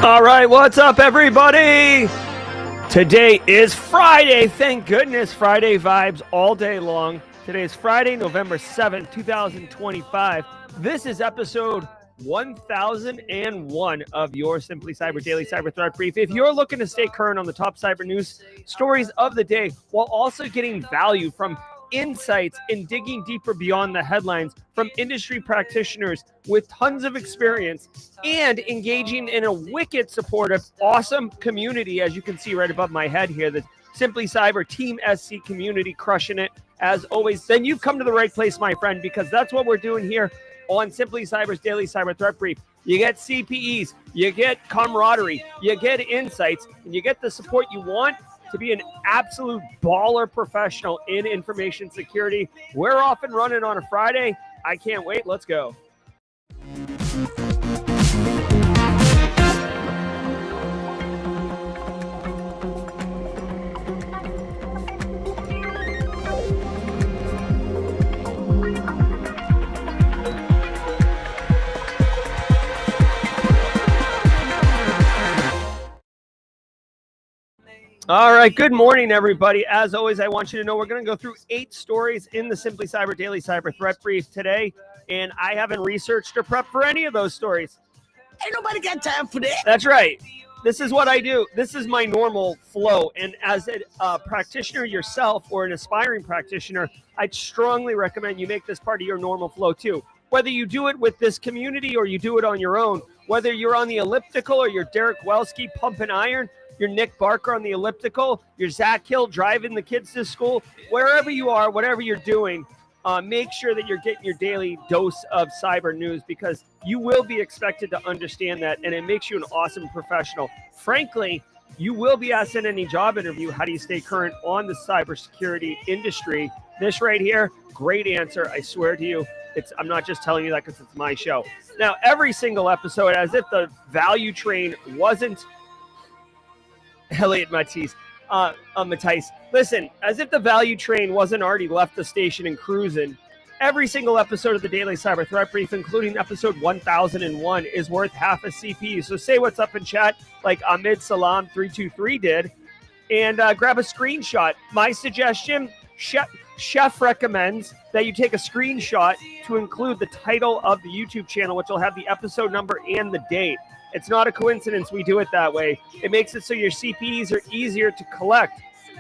All right, what's up, everybody? Today is Friday. Thank goodness. Friday vibes all day long. Today is Friday, November 7th, 2025. This is episode 1001 of your Simply Cyber Daily Cyber Threat Brief. If you're looking to stay current on the top cyber news stories of the day while also getting value from insights and digging deeper beyond the headlines from industry practitioners with tons of experience and engaging in a wicked supportive, awesome community, as you can see right above my head here, the Simply Cyber Team SC community crushing it as always, then you've come to the right place, my friend, because that's what we're doing here on Simply Cyber's Daily Cyber Threat Brief. You get CPEs, you get camaraderie, you get insights, and you get the support you want to be an absolute baller professional in information security. We're off and running on a Friday. I can't wait. Let's go. All right, good morning, everybody. As always, I want you to know we're going to go through 8 stories in the Simply Cyber Daily Cyber Threat Brief today, and I haven't researched or prepped for any of those stories. Ain't nobody got time for that. That's right. This is what I do. This is my normal flow, and as a practitioner yourself or an aspiring practitioner, I'd strongly recommend you make this part of your normal flow too. Whether you do it with this community or you do it on your own, whether you're on the elliptical or you're Derek Welski pumping iron, you're Nick Barker on the elliptical, you're Zach Hill driving the kids to school, wherever you are, whatever you're doing, make sure that you're getting your daily dose of cyber news, because you will be expected to understand that, and it makes you an awesome professional. Frankly, you will be asked in any job interview, how do you stay current on the cybersecurity industry? This right here, great answer, I swear to you. I'm not just telling you that because it's my show. Now, every single episode, as if the value train wasn't Elliot Matisse. Listen, as if the value train wasn't already left the station and cruising, every single episode of the Daily Cyber Threat Brief, including episode 1001, is worth half a CPU. So say what's up in chat, like Ahmed Salam 323 did, and grab a screenshot. My suggestion, Chef recommends that you take a screenshot to include the title of the YouTube channel, which will have the episode number and the date. It's not a coincidence we do it that way. It makes it so your CPEs are easier to collect.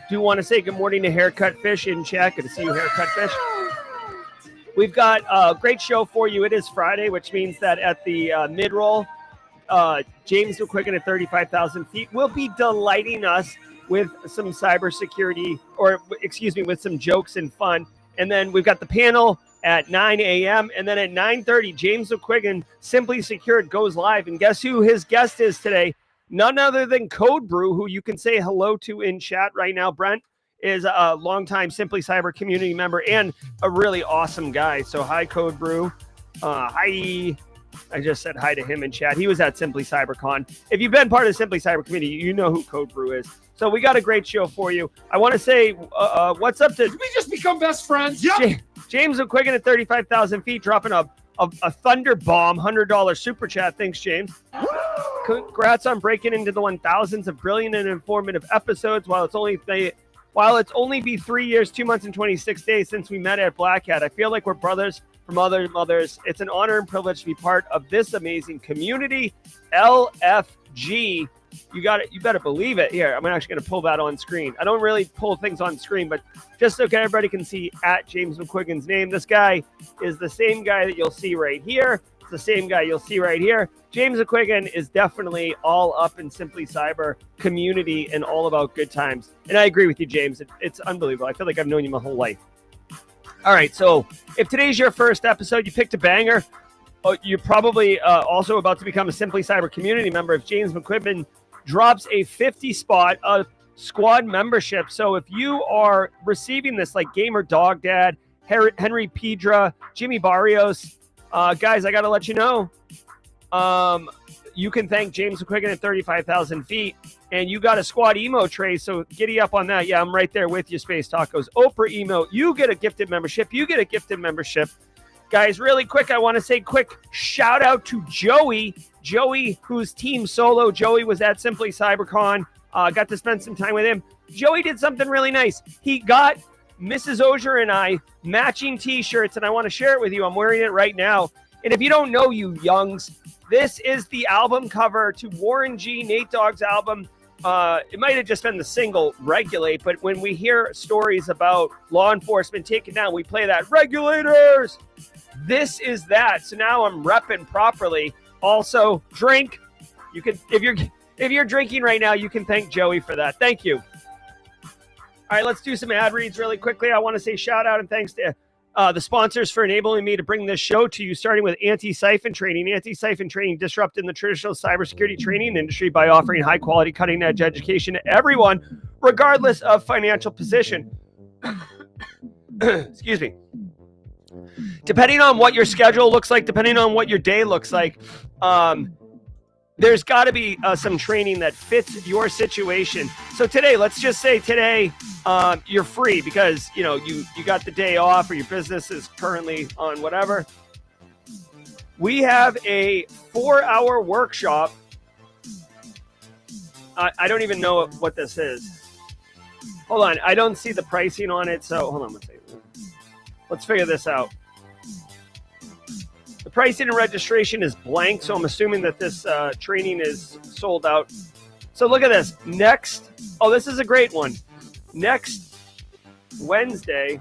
Do want to say good morning to Haircut Fish in chat. Good to see you, Haircut Fish. We've got a great show for you. It is Friday, which means that at the mid-roll, James McQuiggan at 35,000 feet will be delighting us with some cybersecurity, with some jokes and fun. And then we've got the panel at 9 a.m. And then at 9:30, James McQuiggan, Simply Secured, goes live. And guess who his guest is today? None other than Code Brew, who you can say hello to in chat right now. Brent is a longtime Simply Cyber community member and a really awesome guy. So hi, Code Brew. Hi. I just said hi to him in chat. He was at Simply CyberCon. If you've been part of the Simply Cyber community, you know who Code Brew is. So we got a great show for you. I want to say what's up to... Did we just become best friends? Yep. James McQuiggan at 35,000 feet, dropping a thunder bomb, $100 super chat. Thanks, James. Congrats on breaking into the 1000s of brilliant and informative episodes. While it's only been 3 years, 2 months, and 26 days since we met at Black Hat, I feel like we're brothers from other mothers. It's an honor and privilege to be part of this amazing community. LFG. You got it. You better believe it. Here, I'm actually going to pull that on screen. I don't really pull things on screen, but just so everybody can see at James McQuiggan's name. This guy is the same guy that you'll see right here. It's the same guy you'll see right here. James McQuiggan is definitely all up in Simply Cyber community and all about good times. And I agree with you, James. It's unbelievable. I feel like I've known you my whole life. All right, so if today's your first episode, you picked a banger. You're probably also about to become a Simply Cyber community member if James McQuiggan drops a 50 spot of squad membership. So if you are receiving this, like Gamer Dog Dad, Henry Pedra, Jimmy Barrios, guys, I got to let you know, you can thank James McQuiggan at 35,000 feet, and you got a squad emo tray, so giddy up on that. Yeah, I'm right there with you, Space Tacos. Oprah emo, you get a gifted membership. You get a gifted membership Guys, really quick, I want to say quick shout out to Joey. Joey, who's team solo. Joey was at Simply CyberCon. Got to spend some time with him. Joey did something really nice. He got Mrs. Auger and I matching t-shirts, and I want to share it with you. I'm wearing it right now. And if you don't know, you youngs, this is the album cover to Warren G. Nate Dogg's album. It might have just been the single Regulate, but when we hear stories about law enforcement taken down, we play that Regulators. This is that. So now I'm repping properly. Also, drink. You can, if you're drinking right now, you can thank Joey for that. Thank you. All right, let's do some ad reads really quickly. I want to say shout out and thanks to the sponsors for enabling me to bring this show to you, starting with Anti-Siphon Training. Anti-Siphon Training disrupting the traditional cybersecurity training industry by offering high-quality, cutting-edge education to everyone, regardless of financial position. Excuse me. Depending on what your schedule looks like, depending on what your day looks like, there's got to be some training that fits your situation. So today, let's just say today you're free because you got the day off, or your business is currently on whatever. We have a 4-hour workshop. I don't even know what this is. Hold on, I don't see the pricing on it. So hold on one second. Let's figure this out. The pricing and registration is blank, so I'm assuming that this training is sold out. So look at this. Next, this is a great one. Next Wednesday,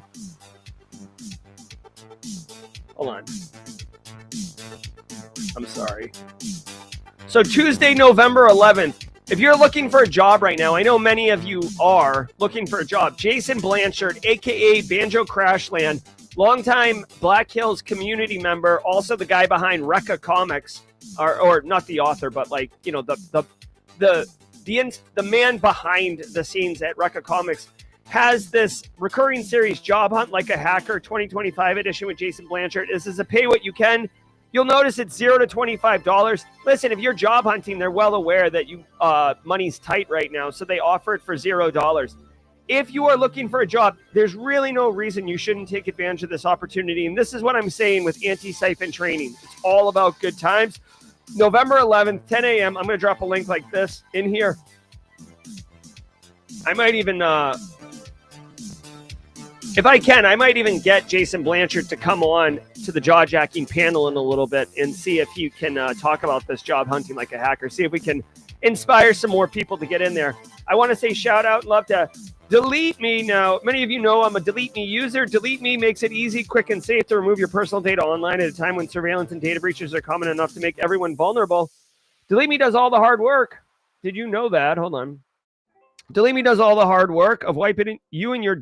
hold on. I'm sorry. So Tuesday, November 11th. If you're looking for a job right now, I know many of you are looking for a job. Jason Blanchard, a.k.a. Banjo Crashland, longtime Black Hills community member, also the guy behind Rekka Comics, or not the author, but the man behind the scenes at Rekka Comics, has this recurring series, Job Hunt Like a Hacker 2025 edition with Jason Blanchard. This is a pay what you can. You'll notice it's $0 to $25. Listen, if you're job hunting, they're well aware that money's tight right now, so they offer it for $0. If you are looking for a job, there's really no reason you shouldn't take advantage of this opportunity. And this is what I'm saying with Anti-Siphon Training. It's all about good times. November 11th, 10 a.m. I'm going to drop a link like this in here. I might even, if I can, I might even get Jason Blanchard to come on to the jaw-jacking panel in a little bit and see if he can talk about this job hunting like a hacker. See if we can inspire some more people to get in there. I want to say shout out, love to Delete Me. Now, many of you know I'm a Delete Me user. Delete Me makes it easy, quick, and safe to remove your personal data online at a time when surveillance and data breaches are common enough to make everyone vulnerable. Delete Me does all the hard work. Did you know that? Hold on. Delete Me does all the hard work of wiping you and your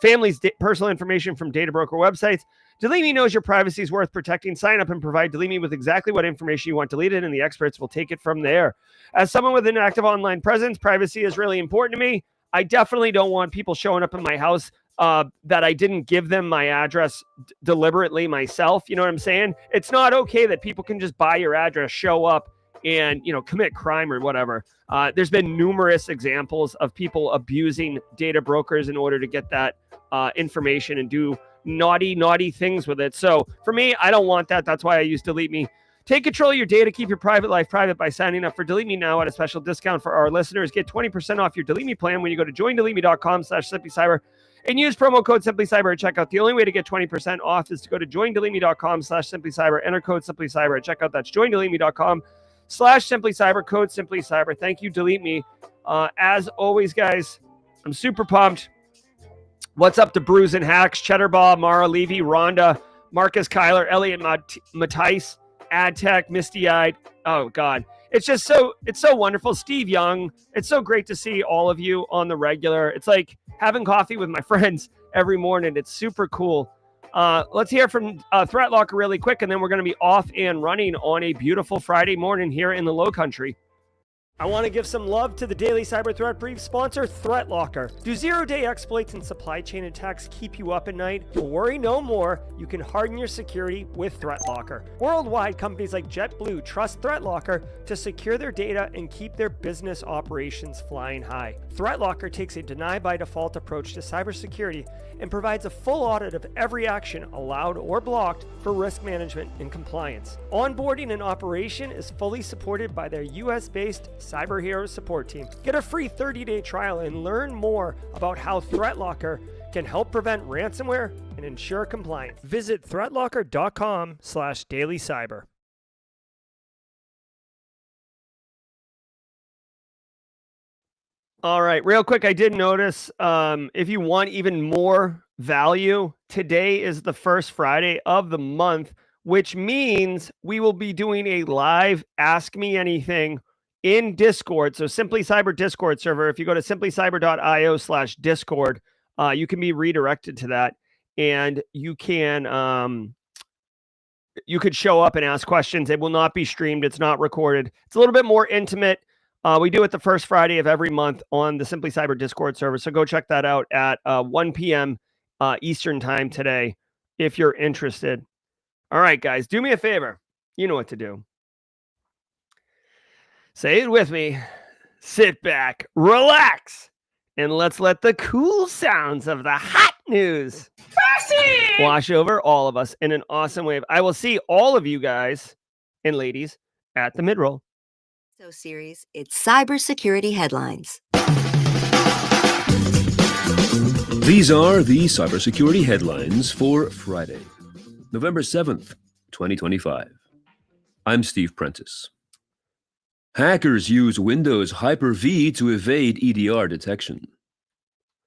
family's personal information from data broker websites. Delete Me knows your privacy is worth protecting. Sign up and provide Delete Me with exactly what information you want deleted, and the experts will take it from there. As someone with an active online presence, privacy is really important to me. I definitely don't want people showing up in my house that I didn't give them my address deliberately myself. You know what I'm saying? It's not okay that people can just buy your address, show up, and commit crime or whatever. There's been numerous examples of people abusing data brokers in order to get that information and do naughty things with it. So for me, I don't want that. That's why I use Delete Me. Take control of your data. Keep your private life private by signing up for Delete Me now at a special discount for our listeners. Get 20% off your Delete Me plan when you go to joindeleteme.com/simplycyber and use promo code simplycyber at checkout. The only way to get 20% off is to go to joindeleteme.com/simplycyber. Enter code simplycyber at checkout. That's joindeleteme.com/simplycyber, code simplycyber. Thank you, Delete Me. As always, guys, I'm super pumped. What's up to Bruise and Hacks, Cheddar Bob, Mara Levy, Rhonda, Marcus Kyler, Elliot Mattice, AdTech, Misty Eyed. Oh God. It's so wonderful. Steve Young. It's so great to see all of you on the regular. It's like having coffee with my friends every morning. It's super cool. Let's hear from Threat Locker really quick, and then we're going to be off and running on a beautiful Friday morning here in the Low Country. I want to give some love to the Daily Cyber Threat Brief sponsor, ThreatLocker. Do zero-day exploits and supply chain attacks keep you up at night? Worry no more. You can harden your security with ThreatLocker. Worldwide, companies like JetBlue trust ThreatLocker to secure their data and keep their business operations flying high. ThreatLocker takes a deny-by-default approach to cybersecurity and provides a full audit of every action allowed or blocked for risk management and compliance. Onboarding and operation is fully supported by their US-based Cyber Heroes support team. Get a free 30-day trial and learn more about how ThreatLocker can help prevent ransomware and ensure compliance. Visit threatlocker.com/dailycyber. All right, real quick, I did notice if you want even more value, today is the first Friday of the month, which means we will be doing a live Ask Me Anything in Discord. So Simply Cyber Discord server. If you go to simplycyber.io/Discord, you can be redirected to that, and you can you could show up and ask questions. It will not be streamed. It's not recorded. It's a little bit more intimate. We do it the first Friday of every month on the Simply Cyber Discord server. So go check that out at 1 p.m. Eastern time today if you're interested. All right, guys, do me a favor. You know what to do. Say it with me. Sit back, relax, and let's let the cool sounds of the hot news wash over all of us in an awesome wave. I will see all of you guys and ladies at the mid-roll. So series, it's cybersecurity headlines. These are the cybersecurity headlines for Friday, November 7th, 2025. I'm Steve Prentice. Hackers use Windows Hyper-V to evade EDR detection.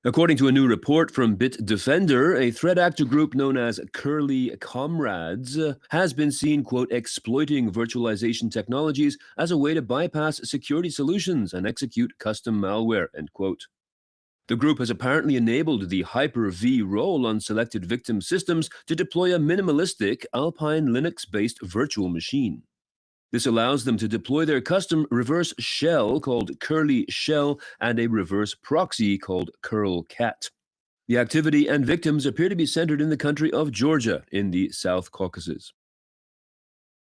According to a new report from Bitdefender, a threat actor group known as Curly Comrades has been seen, quote, exploiting virtualization technologies as a way to bypass security solutions and execute custom malware, end quote. The group has apparently enabled the Hyper-V role on selected victim systems to deploy a minimalistic Alpine Linux-based virtual machine. This allows them to deploy their custom reverse shell called Curly Shell and a reverse proxy called Curl Cat. The activity and victims appear to be centered in the country of Georgia in the South Caucasus.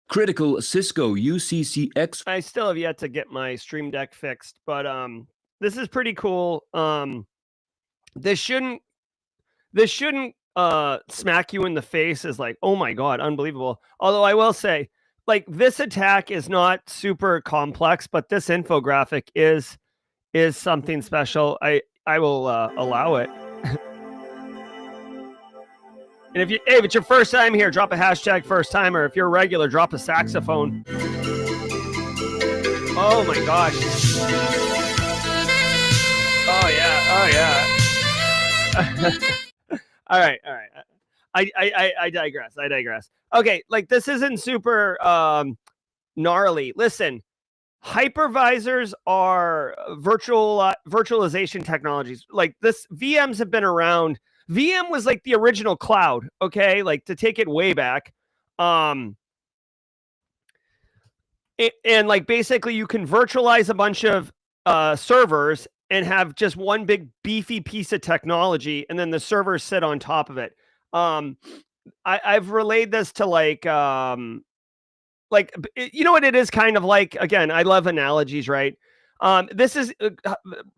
Critical Cisco UCCX. I still have yet to get my Stream Deck fixed, but this is pretty cool. This shouldn't smack you in the face as like, oh my God, unbelievable. Although I will say, like, this attack is not super complex, but this infographic is something special. I will allow it. And if it's your first time here, drop a hashtag first timer. If you're a regular, drop a saxophone. Oh my gosh. Oh yeah. All right. I digress. Okay, like, this isn't super gnarly. Listen, hypervisors are virtualization technologies. Like, this, VMs have been around. VM was like the original cloud, okay? Like, to take it way back. And like, basically you can virtualize a bunch of servers and have just one big beefy piece of technology, and then the servers sit on top of it. I've relayed this to like, you know what it is kind of like. Again, I love analogies, right? This is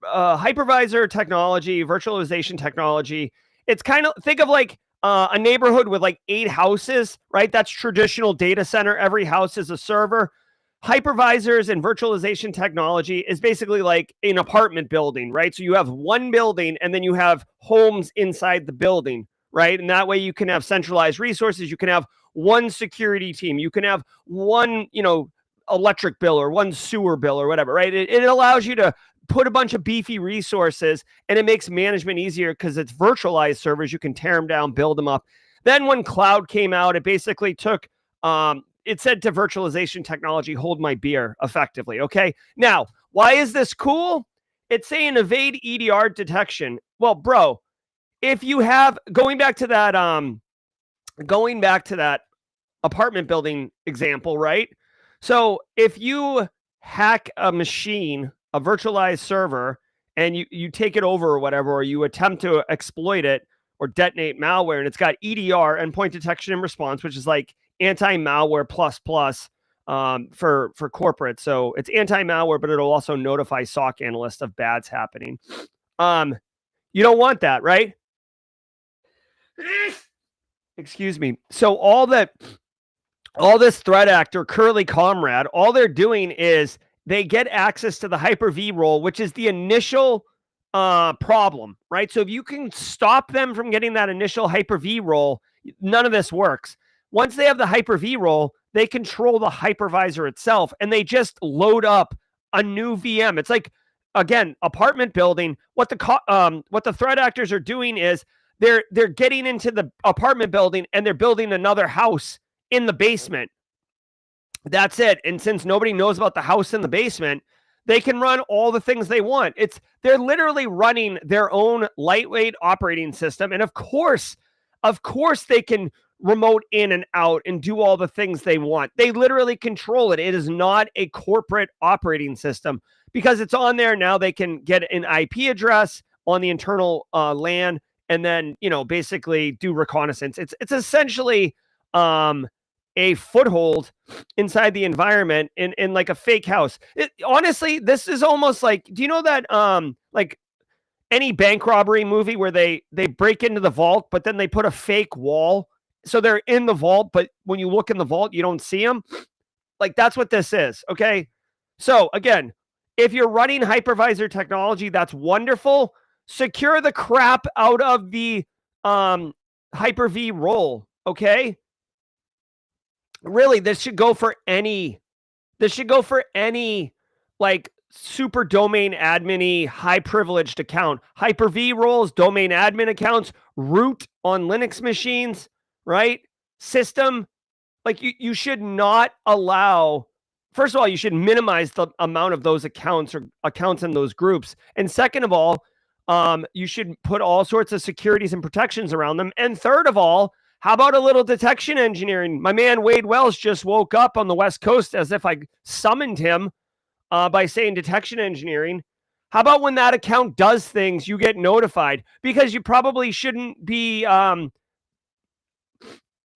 hypervisor technology, virtualization technology. It's kind of, think of like a neighborhood with like 8 houses, right? That's traditional data center. Every house is a server. Hypervisors and virtualization technology is basically like an apartment building, right? So you have one building and then you have homes inside the building, right? And that way you can have centralized resources. You can have one security team. You can have one, electric bill or one sewer bill or whatever, right? It allows you to put a bunch of beefy resources, and it makes management easier because it's virtualized servers. You can tear them down, build them up. Then when cloud came out, it basically took, it said to virtualization technology, hold my beer, effectively, okay? Now, why is this cool? It's saying evade EDR detection. Well, bro, if you have, going back to that apartment building example, right? So if you hack a machine, a virtualized server, and you take it over or whatever, or you attempt to exploit it or detonate malware, and it's got EDR, endpoint detection and response, which is like anti-malware plus plus for corporate. So it's anti-malware, but it'll also notify SOC analysts of bads happening. You don't want that, right? Excuse me. So all this threat actor, Curly Comrade, all they're doing is they get access to the Hyper-V role, which is the initial problem, right? So if you can stop them from getting that initial Hyper-V role, none of this works. Once they have the Hyper-V role, they control the hypervisor itself, and they just load up a new VM. It's like, again, apartment building. What the threat actors are doing is they're getting into the apartment building and they're building another house in the basement. That's it. And since nobody knows about the house in the basement, they can run all the things they want. They're literally running their own lightweight operating system. And of course they can remote in and out and do all the things they want. They literally control it. It is not a corporate operating system because it's on there. Now they can get an IP address on the internal LAN and then, basically do reconnaissance. It's essentially a foothold inside the environment in like a fake house. Honestly, this is almost like, do you know that like any bank robbery movie where they break into the vault, but then they put a fake wall? So they're in the vault, but when you look in the vault, you don't see them. Like that's what this is. Okay. So again, if you're running hypervisor technology, that's wonderful. Secure the crap out of the Hyper-V role. Okay. Really, this should go for any like super domain admin-y, high privileged account. Hyper-V roles, domain admin accounts, root on Linux machines, right? System, like you should not allow, first of all, you should minimize the amount of those accounts or accounts in those groups. And second of all, you should put all sorts of securities and protections around them. And third of all, how about a little detection engineering? My man Wade Wells just woke up on the West Coast as if I summoned him by saying detection engineering. How about when that account does things, you get notified? Because you probably shouldn't be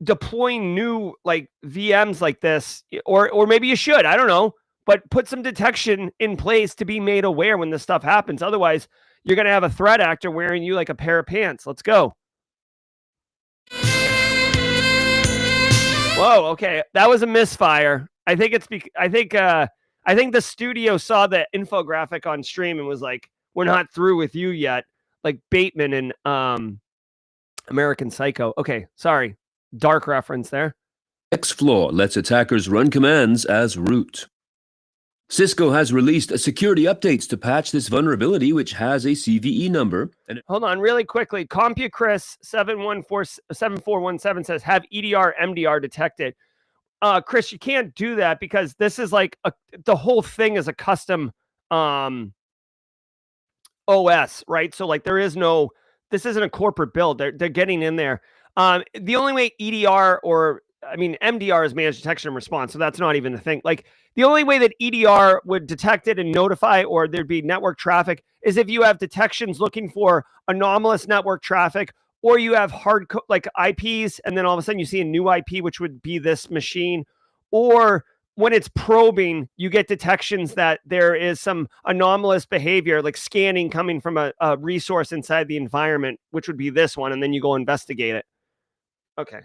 deploying new like VMs like this, or maybe you should. I don't know, but put some detection in place to be made aware when this stuff happens. Otherwise, you're going to have a threat actor wearing you like a pair of pants. Let's go. Whoa, okay. That was a misfire. I think the studio saw the infographic on stream and was like, we're not through with you yet. Like Bateman and American Psycho. Okay, sorry. Dark reference there. Xflaw lets attackers run commands as root. Cisco has released security updates to patch this vulnerability, which has a CVE number. Hold on really quickly. CompuChris 7417 says, have EDR, MDR detected. Chris, you can't do that because this is like the whole thing is a custom OS, right? So like this isn't a corporate build. They're getting in there. The only way EDR MDR is managed detection and response. So that's not even the thing. Like the only way that EDR would detect it and notify, or there'd be network traffic, is if you have detections looking for anomalous network traffic, or you have like IPs, and then all of a sudden you see a new IP, which would be this machine, or when it's probing, you get detections that there is some anomalous behavior, like scanning coming from a resource inside the environment, which would be this one, and then you go investigate it. Okay.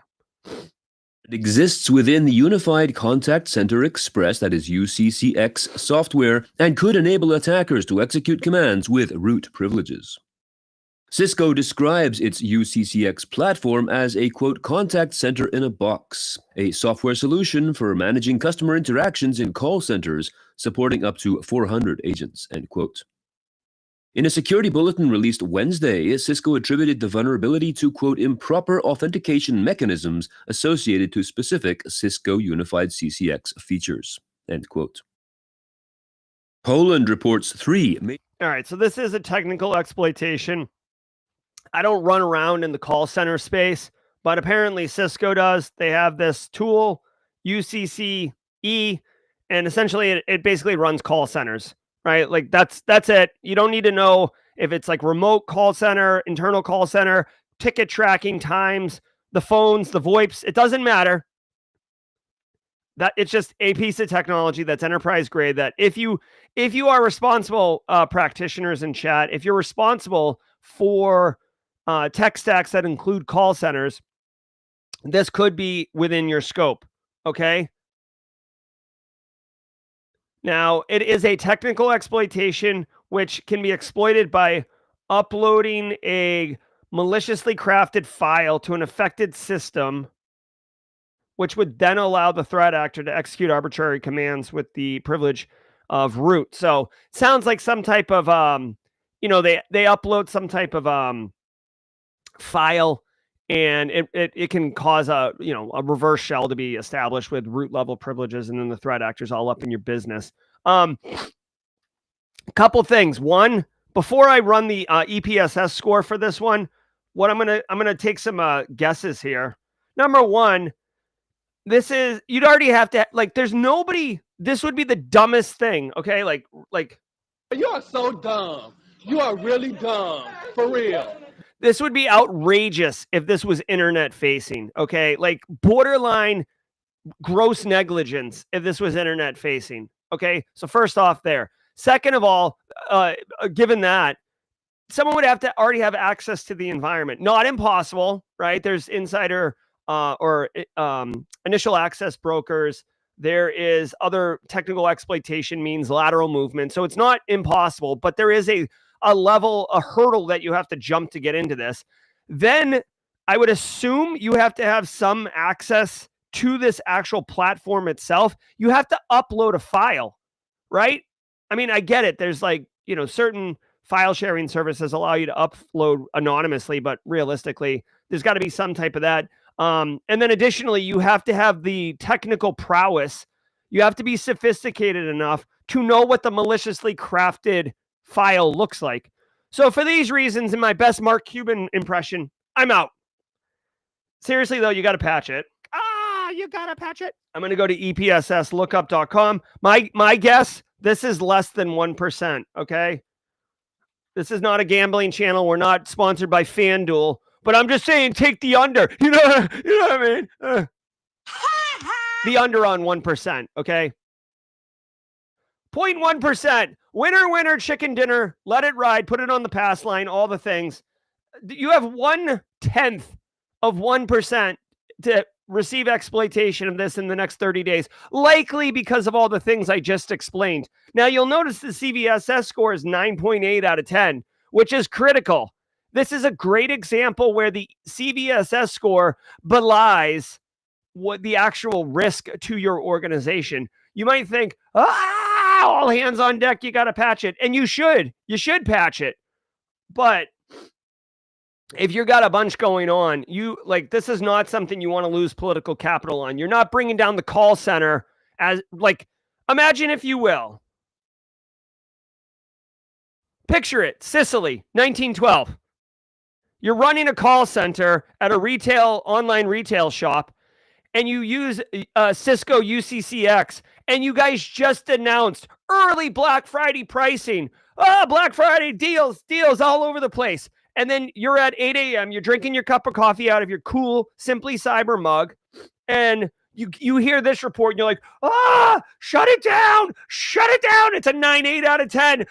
It exists within the Unified Contact Center Express, that is UCCX software, and could enable attackers to execute commands with root privileges. Cisco describes its UCCX platform as a, quote, contact center in a box, a software solution for managing customer interactions in call centers supporting up to 400 agents, end quote. In a security bulletin released Wednesday, Cisco attributed the vulnerability to, quote, improper authentication mechanisms associated to specific Cisco Unified CCX features, end quote. Poland reports 3. All right, so this is a technical exploitation. I don't run around in the call center space, but apparently Cisco does. They have this tool, UCCE, and essentially it basically runs call centers, right? Like that's it. You don't need to know if it's like remote call center, internal call center, ticket tracking times, the phones, the VoIPs. It doesn't matter. That it's just a piece of technology that's enterprise grade. That if you are responsible, practitioners in chat, if you're responsible for tech stacks that include call centers, this could be within your scope. Okay. Now, it is a technical exploitation which can be exploited by uploading a maliciously crafted file to an affected system, which would then allow the threat actor to execute arbitrary commands with the privilege of root. So it sounds like some type of, they upload some type of file, and it can cause a reverse shell to be established with root level privileges, and then the threat actor's all up in your business. A couple things. One, before I run the EPSS score for this one, what I'm gonna take some guesses here. Number one, you'd already have to, like, there's nobody. This would be the dumbest thing. Okay, like You are so dumb. You are really dumb. For real. this would be outrageous if this was internet facing. Okay, like borderline gross negligence if this was internet facing. Okay, so first off there. Second of all, given that, someone would have to already have access to the environment. Not impossible, right? There's insider or initial access brokers. There is other technical exploitation means, lateral movement. So it's not impossible, but there is a hurdle that you have to jump to get into this. Then I would assume you have to have some access to this actual platform itself. You have to upload a file, right? I mean, I get it. There's like, certain file sharing services allow you to upload anonymously, but realistically, there's got to be some type of that. And then additionally, you have to have the technical prowess. You have to be sophisticated enough to know what the maliciously crafted file looks like. So for these reasons, in my best Mark Cuban impression, I'm out. Seriously, though, you got to patch it. You got to patch it. I'm going to go to epsslookup.com. My guess, this is less than 1%, okay? This is not a gambling channel. We're not sponsored by FanDuel, but I'm just saying, take the under. You know what I mean? The under on 1%, okay? 0.1%. Winner, chicken dinner. Let it ride. Put it on the pass line. All the things. You have 1/10 of 1% to receive exploitation of this in the next 30 days, likely because of all the things I just explained. Now, you'll notice the CVSS score is 9.8 out of 10, which is critical. This is a great example where the CVSS score belies what the actual risk to your organization. You might think, all hands on deck, you got to patch it. And you should patch it. But if you've got a bunch going on, this is not something you want to lose political capital on. You're not bringing down the call center as, imagine, if you will. Picture it, Sicily, 1912. You're running a call center at a online retail shop, and you use Cisco UCCX, and you guys just announced early Black Friday pricing. Black Friday deals all over the place. And then you're at 8 a.m., you're drinking your cup of coffee out of your cool Simply Cyber mug, and you hear this report, and you're like, shut it down, it's a 9.8 out of 10,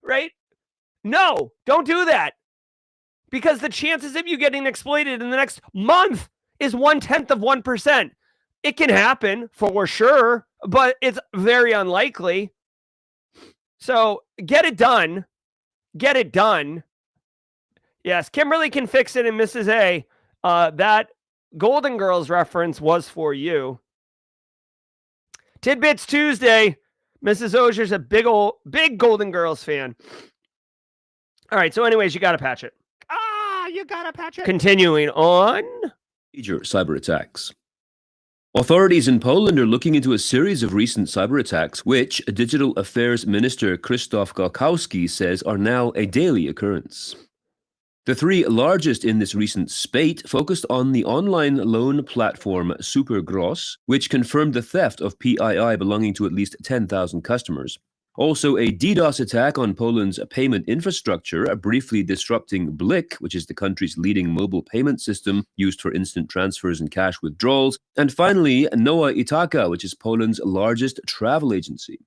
right? No, don't do that, because the chances of you getting exploited in the next month is 1/10 of 1%. It can happen for sure, but it's very unlikely. So get it done. Yes, Kimberly can fix it, and Mrs. A, that Golden Girls reference was for you. Tidbits Tuesday. Mrs. Auger's a big Golden Girls fan. All right, so anyways, you got to patch it. You got to patch it. Continuing on. Major cyber attacks. Authorities in Poland are looking into a series of recent cyber attacks, which Digital Affairs Minister Krzysztof Galkowski says are now a daily occurrence. The three largest in this recent spate focused on the online loan platform Supergross, which confirmed the theft of PII belonging to at least 10,000 customers. Also, a DDoS attack on Poland's payment infrastructure, briefly disrupting BLIK, which is the country's leading mobile payment system used for instant transfers and cash withdrawals. And finally, Noa Itaka, which is Poland's largest travel agency.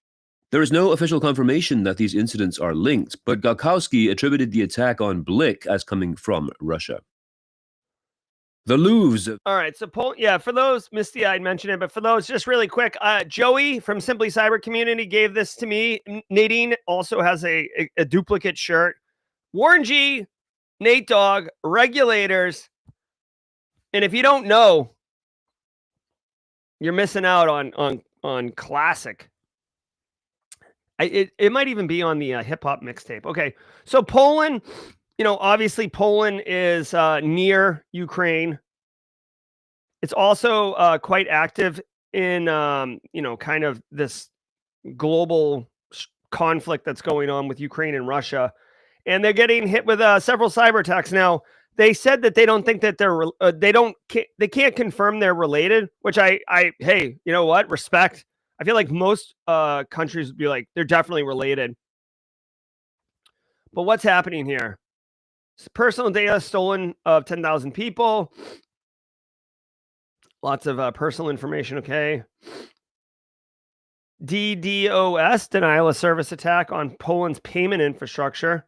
There is no official confirmation that these incidents are linked, but Galkowski attributed the attack on BLIK as coming from Russia. The Louvre's. All right, so for those, Misty, I'd mentioned it, but for those, just really quick, Joey from Simply Cyber Community gave this to me. Nadine also has a duplicate shirt. Warren G, Nate Dogg, regulators, and if you don't know, you're missing out on classic. It might even be on the hip hop mixtape. Okay, so Poland, obviously Poland is near Ukraine. It's also quite active in, kind of this global conflict that's going on with Ukraine and Russia. And they're getting hit with several cyber attacks. Now, they said that they don't think that they can't confirm they're related, which hey, you know what? Respect. I feel like most countries would be like, they're definitely related. But what's happening here? Personal data stolen of 10,000 people. Lots of personal information, okay. DDoS, denial of service attack on Poland's payment infrastructure.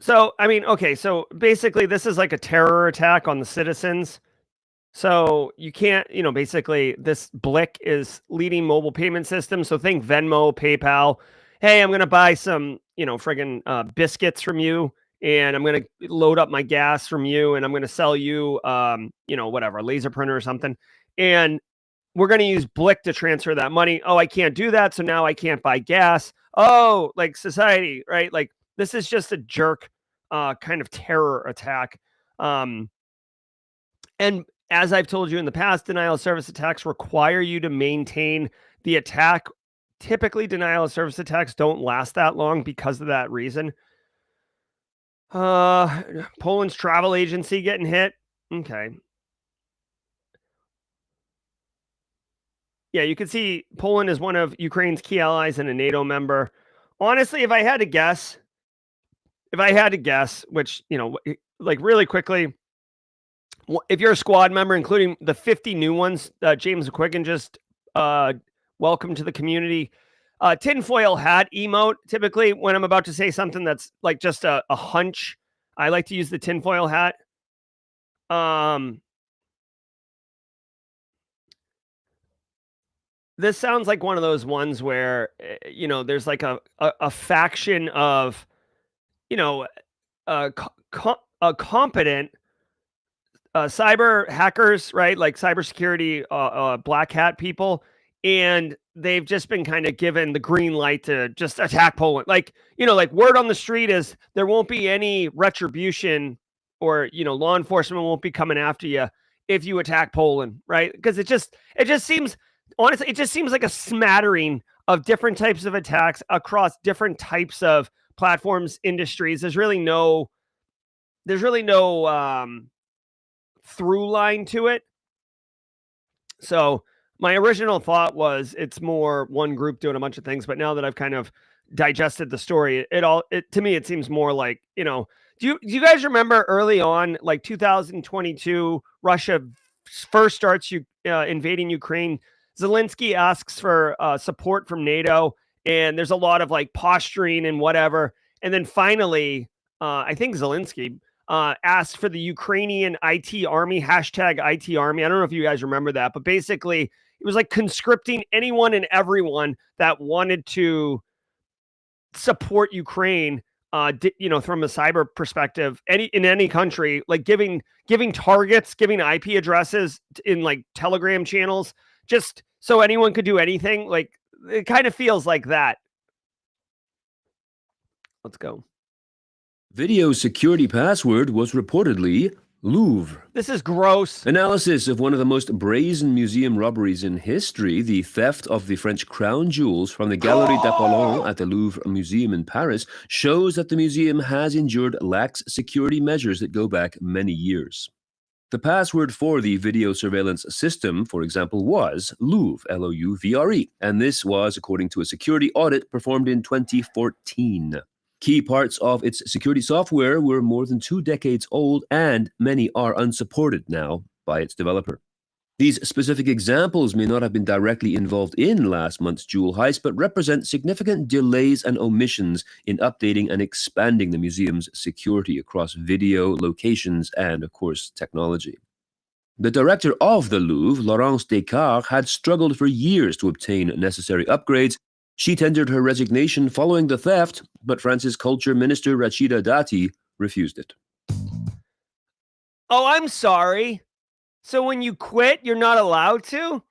So, okay, so basically this is like a terror attack on the citizens. So you can't, basically this BLIK is leading mobile payment system. So think Venmo, PayPal. Hey, I'm going to buy some, friggin' biscuits from you, and I'm going to load up my gas from you, and I'm going to sell you, whatever, a laser printer or something. And we're going to use BLIK to transfer that money. Oh, I can't do that. So now I can't buy gas. Oh, like society, right? Like this is just a jerk kind of terror attack. And as I've told you in the past, denial of service attacks require you to maintain the attack. Typically, denial of service attacks don't last that long because of that reason. Poland's travel agency getting hit. Okay. Yeah, you can see Poland is one of Ukraine's key allies and a NATO member. Honestly, if I had to guess, which, like really quickly, if you're a squad member, including the 50 new ones, James McQuiggan just welcome to the community. Tinfoil hat emote. Typically, when I'm about to say something that's like just a hunch, I like to use the tinfoil hat. This sounds like one of those ones where, there's like a faction of, a competent cyber hackers, right? Like cybersecurity, black hat people. And they've just been kind of given the green light to just attack Poland. Like, like word on the street is there won't be any retribution, or, law enforcement won't be coming after you if you attack Poland, right? Because it just seems, honestly, it just seems like a smattering of different types of attacks across different types of platforms, industries. There's really no through line to it. So my original thought was it's more one group doing a bunch of things, but now that I've kind of digested the story, to me, it seems more like, do you guys remember early on, like 2022, Russia first starts invading Ukraine? Zelensky asks for support from NATO, and there's a lot of like posturing and whatever. And then finally, I think Zelensky asked for the Ukrainian IT army, hashtag IT army. I don't know if you guys remember that, but basically it was like conscripting anyone and everyone that wanted to support Ukraine, from a cyber perspective, in any country, like giving targets, giving IP addresses in like Telegram channels, just so anyone could do anything. Like it kind of feels like that. Let's go. Video security password was reportedly Louvre. This is gross. Analysis of one of the most brazen museum robberies in history, the theft of the French crown jewels from the Galerie d'Apollon at the Louvre Museum in Paris, shows that the museum has endured lax security measures that go back many years. The password for the video surveillance system, for example, was Louvre, Louvre, and this was according to a security audit performed in 2014. Key parts of its security software were more than 2 decades old, and many are unsupported now by its developer. These specific examples may not have been directly involved in last month's jewel heist, but represent significant delays and omissions in updating and expanding the museum's security across video, locations, and, of course, technology. The director of the Louvre, Laurence Descartes, had struggled for years to obtain necessary upgrades. She tendered her resignation following the theft, but France's culture minister Rachida Dati refused it. Oh, I'm sorry. So when you quit, you're not allowed to?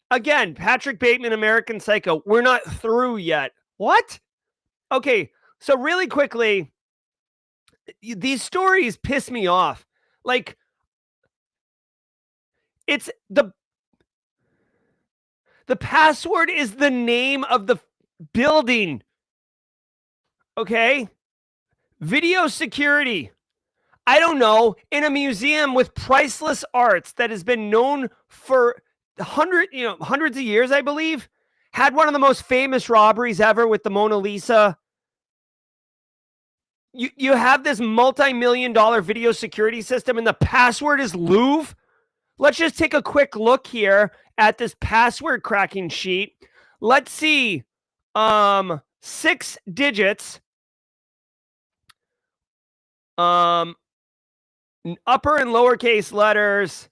Again, Patrick Bateman, American Psycho. We're not through yet. What? Okay, so really quickly, these stories piss me off. Like, it's the password is the name of the building. Okay? Video security. I don't know, in a museum with priceless arts that has been known for hundreds of years, I believe, had one of the most famous robberies ever with the Mona Lisa. You have this multi-million-dollar video security system, and the password is Louvre. Let's just take a quick look here at this password cracking sheet. Let's see. 6 digits. Upper and lowercase letters.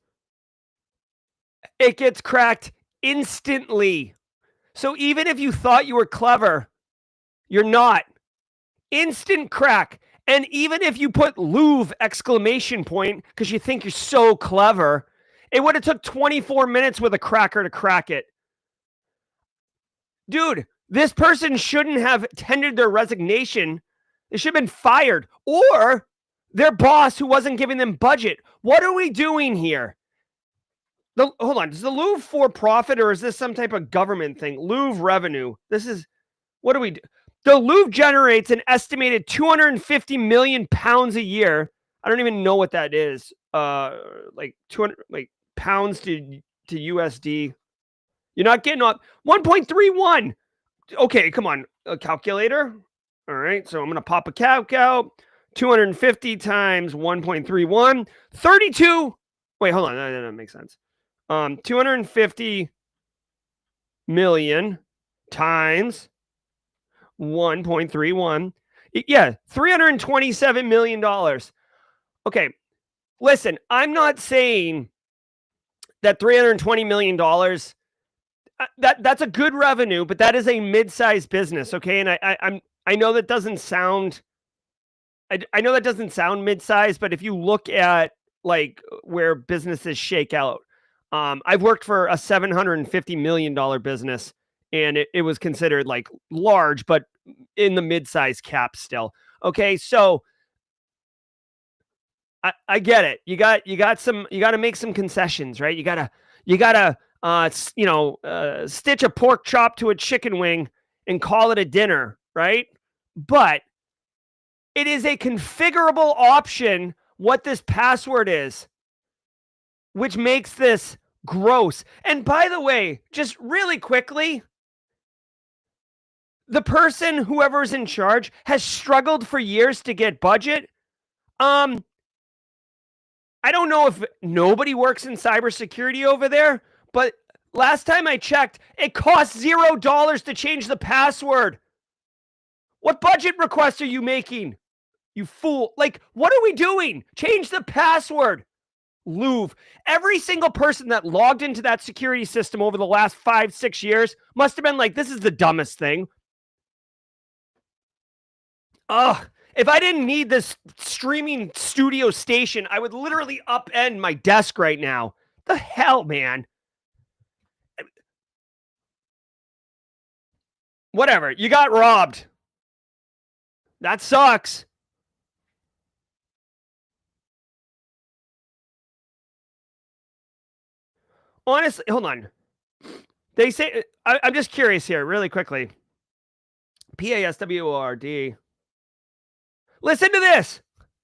It gets cracked instantly. So even if you thought you were clever, you're not. Instant crack. And even if you put Louvre exclamation point because you think you're so clever, it would have took 24 minutes with a cracker to crack it. Dude, this person shouldn't have tendered their resignation. They should have been fired. Or their boss who wasn't giving them budget. What are we doing here? Hold on. Is the Louvre for profit or is this some type of government thing? Louvre revenue. This is, what do we do? The Louvre generates an estimated 250 million pounds a year. I don't even know what that is. Like 200 pounds to USD. You're not getting up 1.31. Okay, come on, a calculator. All right, so I'm gonna pop a calc out. 250 times 1.31, 32. Wait, hold on, that makes sense. 250 million times 1.31. Yeah, $327 million. Okay, listen, I'm not saying that $320 million, that's a good revenue, but that is a mid-sized business, okay? And I know that doesn't sound, I know that doesn't sound mid-sized, but if you look at like where businesses shake out, I've worked for a $750 million business, and it was considered like large, but in the mid-size cap still. Okay, so I get it. You got to make some concessions, right? You gotta stitch a pork chop to a chicken wing and call it a dinner, right? But it is a configurable option what this password is, which makes this gross. And by the way, just really quickly, the person, whoever's in charge, has struggled for years to get budget. I don't know if nobody works in cybersecurity over there, but last time I checked, it costs $0 to change the password. What budget request are you making? You fool. Like, what are we doing? Change the password. Louvre. Every single person that logged into that security system over the last 5-6 years must have been like, this is the dumbest thing. Ugh. If I didn't need this streaming studio station, I would literally upend my desk right now. The hell, man. Whatever. You got robbed. That sucks. honestly, hold on. They say, I'm just curious here, really quickly. PASWORD. Listen to this.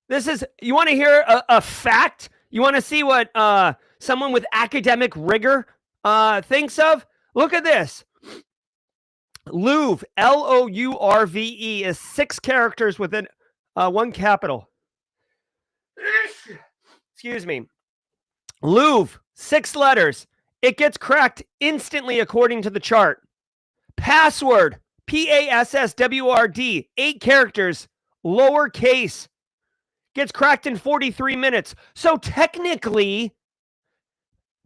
This is, you want to hear a fact? You want to see what someone with academic rigor thinks of? Look at this. Louvre, Lourve, is 6 characters within 1 capital. Excuse me. Louvre, 6 letters. It gets cracked instantly according to the chart. Password, PASSWORD, 8 characters, lowercase. Gets cracked in 43 minutes. So technically,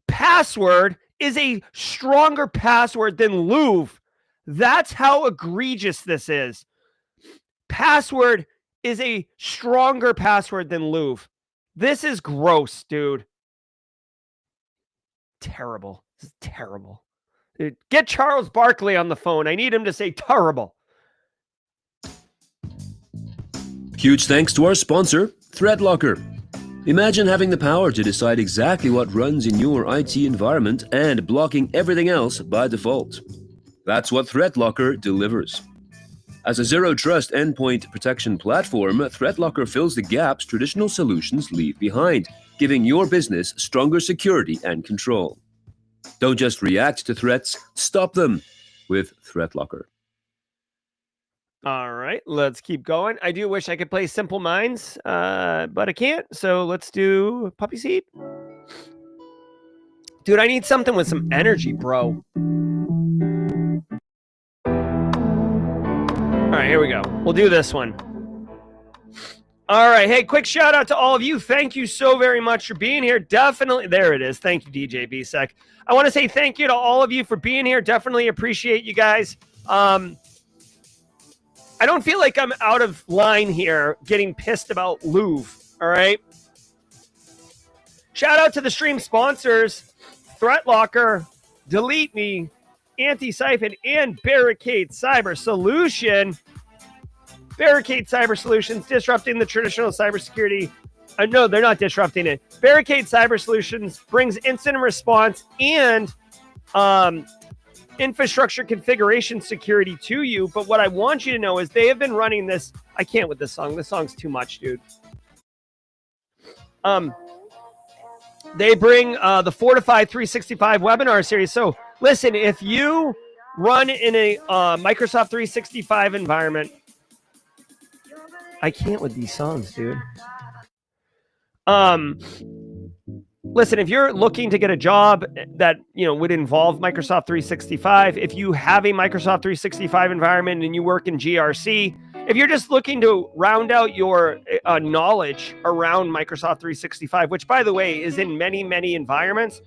password is a stronger password than Louvre. That's how egregious this is. Password is a stronger password than Louvre. This is gross, dude. Terrible. This is terrible. Dude, get Charles Barkley on the phone. I need him to say terrible. Huge thanks to our sponsor, ThreatLocker. Imagine having the power to decide exactly what runs in your IT environment and blocking everything else by default. That's what ThreatLocker delivers. As a zero-trust endpoint protection platform, ThreatLocker fills the gaps traditional solutions leave behind, giving your business stronger security and control. Don't just react to threats, stop them with ThreatLocker. All right, let's keep going. I do wish I could play Simple Minds, but I can't. So let's do Puppy Seed. Dude, I need something with some energy, bro. All right, here we go. We'll do this one. All right. Hey, quick shout out to all of you. Thank you so very much for being here. Definitely. There it is. Thank you, DJ BSEC. I want to say thank you to all of you for being here. Definitely appreciate you guys. I don't feel like I'm out of line here getting pissed about Louvre. All right. Shout out to the stream sponsors, ThreatLocker, Delete Me, Anti-Siphon, and Barricade Cyber Solution. Barricade Cyber Solutions, disrupting the traditional cybersecurity. No, they're not disrupting it. Barricade Cyber Solutions brings incident response and infrastructure configuration security to you. But what I want you to know is they have been running this. I can't with this song. This song's too much, dude. They bring the Fortified 365 webinar series. So listen, if you run in a Microsoft 365 environment, I can't with these songs, dude. Listen, if you're looking to get a job that, would involve Microsoft 365, if you have a Microsoft 365 environment and you work in GRC, if you're just looking to round out your knowledge around Microsoft 365, which, by the way, is in many, many environments,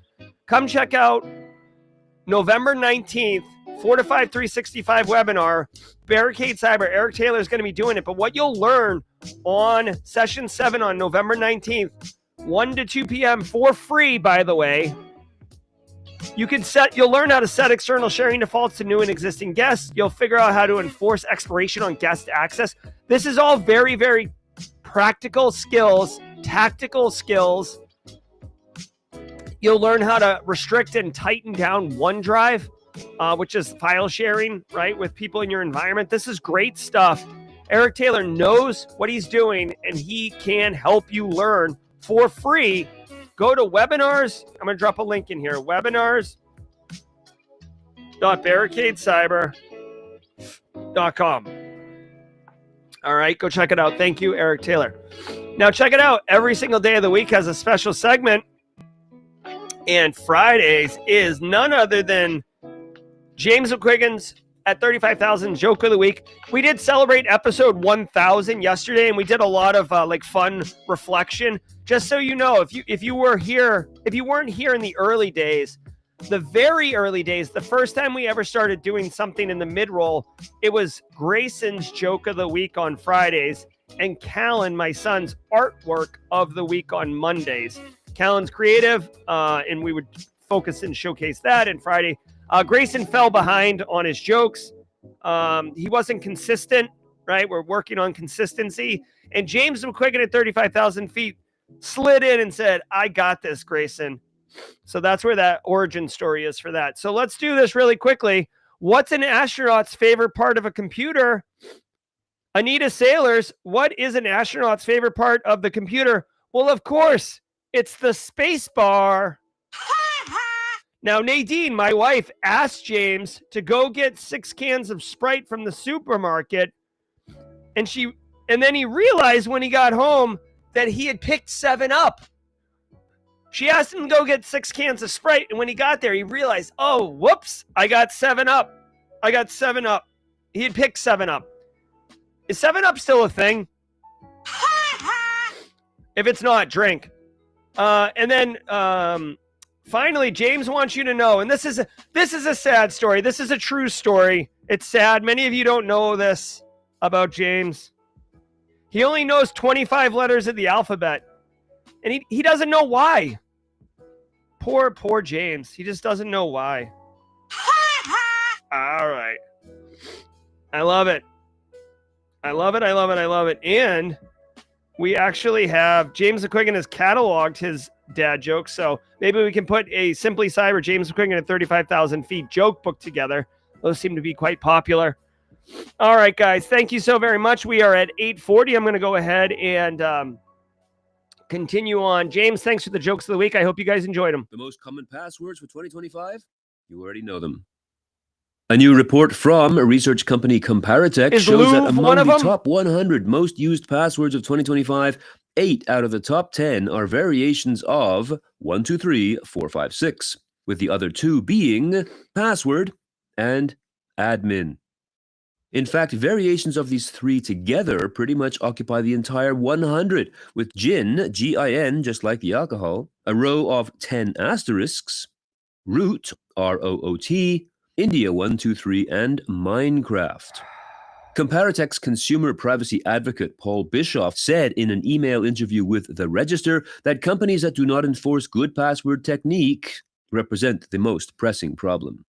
come check out November 19th, Fortified 365 webinar, Barricade Cyber. Eric Taylor is going to be doing it. But what you'll learn on session 7 on November 19th, 1 to 2 p.m. for free, by the way. You'll learn how to set external sharing defaults to new and existing guests. You'll figure out how to enforce expiration on guest access. This is all very, very practical skills, tactical skills. You'll learn how to restrict and tighten down OneDrive, which is file sharing, right, with people in your environment. This is great stuff. Eric Taylor knows what he's doing, and he can help you learn for free. Go to webinars. I'm going to drop a link in here. Webinars.barricadecyber.com. All right, go check it out. Thank you, Eric Taylor. Now, check it out. Every single day of the week has a special segment. And Fridays is none other than James McQuiggan's at 35,000 joke of the week. We did celebrate episode 1,000 yesterday, and we did a lot of fun reflection. Just so you know, if you weren't here in the early days, the very early days, the first time we ever started doing something in the mid-roll, it was Grayson's joke of the week on Fridays, and Callan, my son's artwork of the week on Mondays. Callan's creative, and we would focus and showcase that. And Friday, Grayson fell behind on his jokes. He wasn't consistent, right? We're working on consistency. And James McQuiggan at 35,000 feet slid in and said, I got this, Grayson. So that's where that origin story is for that. So let's do this really quickly. What's an astronaut's favorite part of a computer? Anita Sailors, what is an astronaut's favorite part of the computer? Well, of course, it's the space bar. Now, Nadine, my wife, asked James to go get 6 cans of Sprite from the supermarket. And then he realized when he got home that he had picked 7-Up. She asked him to go get 6 cans of Sprite. And when he got there, he realized, oh, whoops, I got 7-Up. I got 7-Up. He had picked 7-Up. Is 7-Up still a thing? If it's not, drink. And then finally, James wants you to know, and this is a sad story. This is a true story. It's sad. Many of you don't know this about James. He only knows 25 letters of the alphabet. And he doesn't know why. Poor James. He just doesn't know why. All right. I love it. I love it. I love it. I love it. And we actually have James McQuiggan has cataloged his dad jokes. So maybe we can put a Simply Cyber James McQuiggan at 35,000 feet joke book together. Those seem to be quite popular. All right, guys. Thank you so very much. We are at 8:40. I'm going to go ahead and continue on. James, thanks for the jokes of the week. I hope you guys enjoyed them. The most common passwords for 2025? You already know them. A new report from a research company Comparitech shows that among the top 100 most used passwords of 2025, 8 out of the top 10 are variations of 1, 2, 3, 4, 5, 6, with the other 2 being password and admin. In fact, variations of these 3 together pretty much occupy the entire 100, with gin, G-I-N, just like the alcohol, a row of 10 asterisks, root, R-O-O-T, India 1, 2, 3, and Minecraft. Comparitech's consumer privacy advocate Paul Bischoff said in an email interview with The Register that companies that do not enforce good password technique represent the most pressing problem.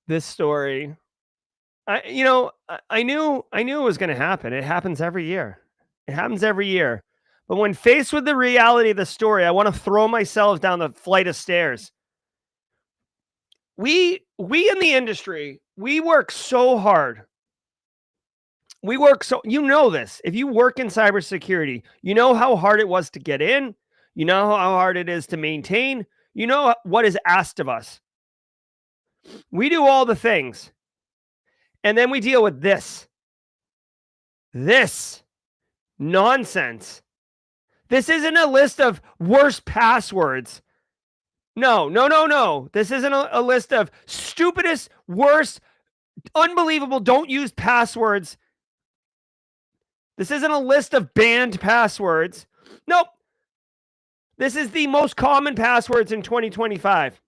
This story, I knew it was going to happen. It happens every year. It happens every year. But when faced with the reality of the story, I want to throw myself down the flight of stairs. We in the industry, we work so hard. You know this. If you work in cybersecurity, you know how hard it was to get in. You know how hard it is to maintain. You know what is asked of us. We do all the things. And then we deal with this nonsense. This isn't a list of worst passwords. No. This isn't a list of stupidest, worst, unbelievable, don't use passwords. This isn't a list of banned passwords. Nope. This is the most common passwords in 2025.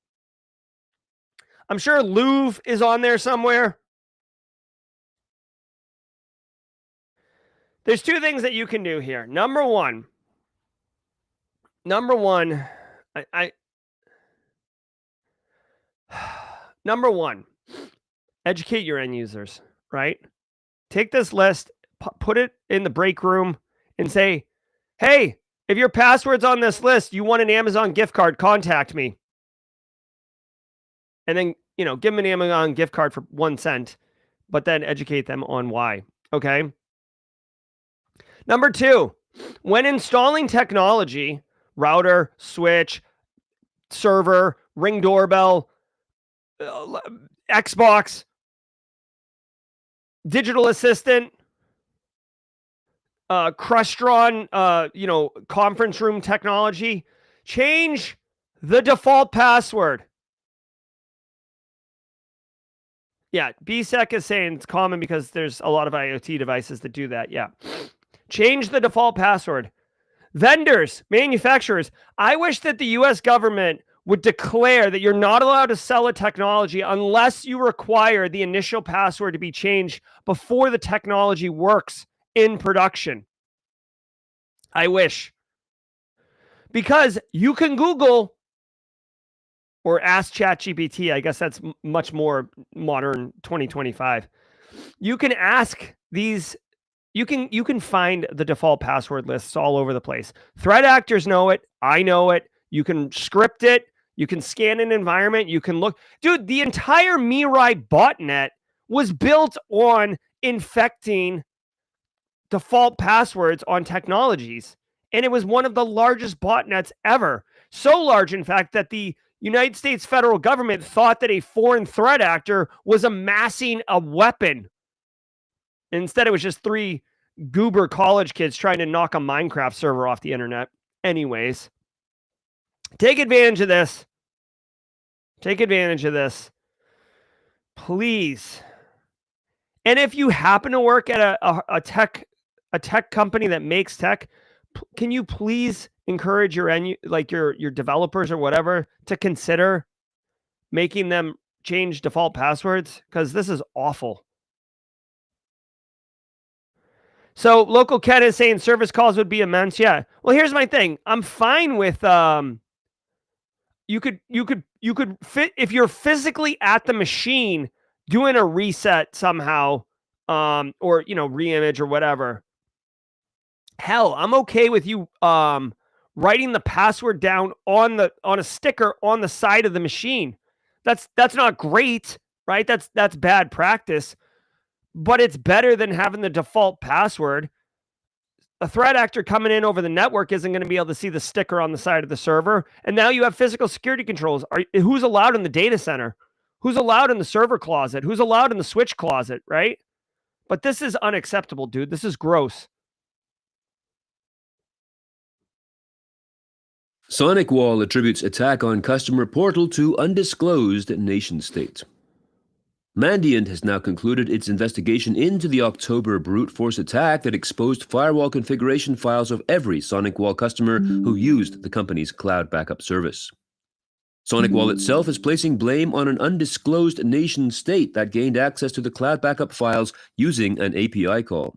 I'm sure Louvre is on there somewhere. There's 2 things that you can do here. Number one, educate your end users, right? Take this list, put it in the break room and say, hey, if your password's on this list, you want an Amazon gift card, contact me. And then, give them an Amazon gift card for 1 cent, but then educate them on why, okay? Number 2, when installing technology, router, switch, server, Ring doorbell, Xbox, digital assistant, Crestron, conference room technology, change the default password. Yeah, BSEC is saying it's common because there's a lot of IoT devices that do that. Yeah. Change the default password. Vendors, manufacturers, I wish that the US government would declare that you're not allowed to sell a technology unless you require the initial password to be changed before the technology works in production. I wish. Because you can Google or ask ChatGPT. I guess that's much more modern 2025. You can ask these. You can find the default password lists all over the place. Threat actors know it. I know it. You can script it. You can scan an environment. You can look. Dude, the entire Mirai botnet was built on infecting default passwords on technologies. And it was one of the largest botnets ever. So large, in fact, that the United States federal government thought that a foreign threat actor was amassing a weapon. Instead, it was just 3 goober college kids trying to knock a Minecraft server off the internet. Anyways, take advantage of this. Take advantage of this. Please. And if you happen to work at a tech company that makes tech, can you please encourage your developers or whatever to consider making them change default passwords? Because this is awful. So local Ken is saying service calls would be immense. Yeah. Well, here's my thing. I'm fine with you could fit if you're physically at the machine doing a reset somehow, or reimage or whatever. Hell, I'm okay with you writing the password down on a sticker on the side of the machine. That's not great, right? That's bad practice, but it's better than having the default password. A threat actor coming in over the network isn't going to be able to see the sticker on the side of the server. And now you have physical security controls. Who's allowed in the data center? Who's allowed in the server closet? Who's allowed in the switch closet, right? But this is unacceptable, dude. This is gross. SonicWall attributes attack on customer portal to undisclosed nation state. Mandiant has now concluded its investigation into the October brute force attack that exposed firewall configuration files of every SonicWall customer who used the company's cloud backup service. SonicWall itself is placing blame on an undisclosed nation state that gained access to the cloud backup files using an API call.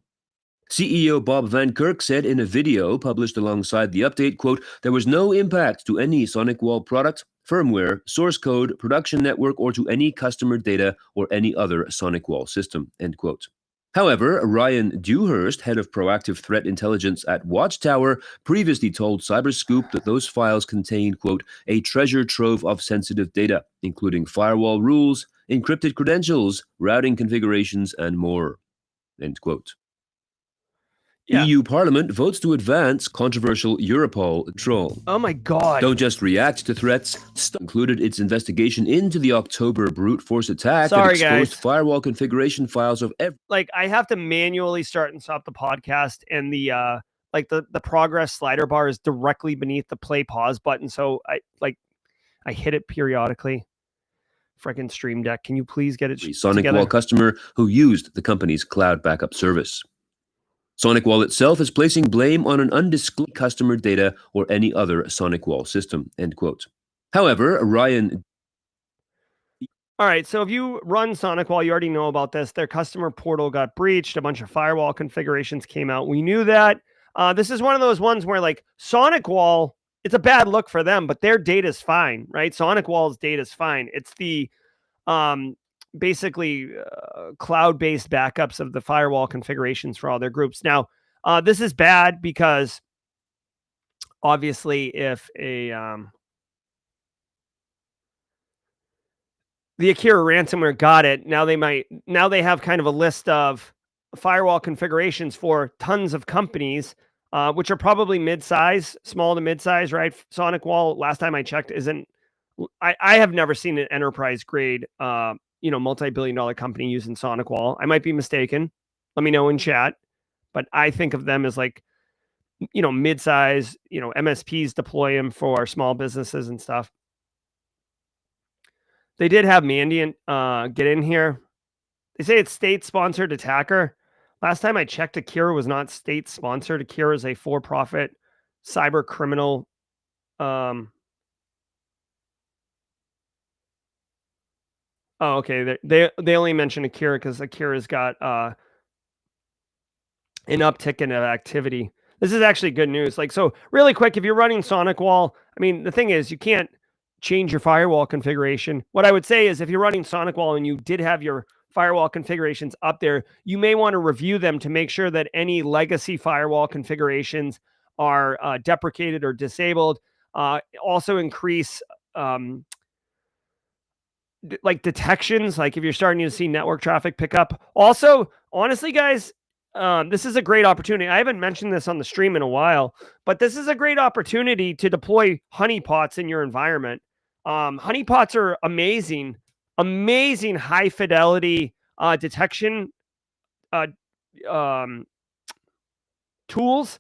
CEO Bob Van Kirk said in a video published alongside the update, quote, "There was no impact to any SonicWall product, firmware, source code, production network, or to any customer data or any other SonicWall system," end quote. However, Ryan Dewhurst, head of proactive threat intelligence at Watchtower, previously told Cyberscoop that those files contained, quote, "a treasure trove of sensitive data, including firewall rules, encrypted credentials, routing configurations, and more," end quote. Yeah. EU Parliament votes to advance controversial Europol troll. Oh my God. Don't just react to threats. Included its investigation into the October brute force attack that exposed firewall configuration files of every. I have to manually start and stop the podcast, and the progress slider bar is directly beneath the play pause button. So I hit it periodically. Freaking Stream Deck. Can you please get it SonicWall customer who used the company's cloud backup service. SonicWall itself is placing blame on an undisclosed customer data or any other SonicWall system, end quote. However, Ryan... All right, so if you run SonicWall, you already know about this. Their customer portal got breached. A bunch of firewall configurations came out. We knew that. This is one of those ones where, SonicWall, it's a bad look for them, but their data is fine, right? SonicWall's data is fine. It's the... basically cloud-based backups of the firewall configurations for all their groups. Now, this is bad because obviously if the Akira ransomware got it, now they have kind of a list of firewall configurations for tons of companies, which are probably mid-size, small to mid-size, right? SonicWall, last time I checked, I have never seen an enterprise grade multi-billion-dollar company using SonicWall. I might be mistaken. Let me know in chat. But I think of them as mid-size, MSPs deploy them for small businesses and stuff. They did have Mandiant get in here. They say it's state-sponsored attacker. Last time I checked, Akira was not state-sponsored. Akira is a for-profit cyber criminal Oh, okay. They only mention Akira because Akira's got an uptick in activity. This is actually good news. So really quick, if you're running SonicWall, I mean, the thing is, you can't change your firewall configuration. What I would say is if you're running SonicWall and you did have your firewall configurations up there, you may want to review them to make sure that any legacy firewall configurations are deprecated or disabled. Also increase like detections, like if you're starting to see network traffic pick up. Also, honestly, guys, this is a great opportunity. I haven't mentioned this on the stream in a while, but this is a great opportunity to deploy honeypots in your environment. Honeypots are amazing, amazing high fidelity detection um, tools.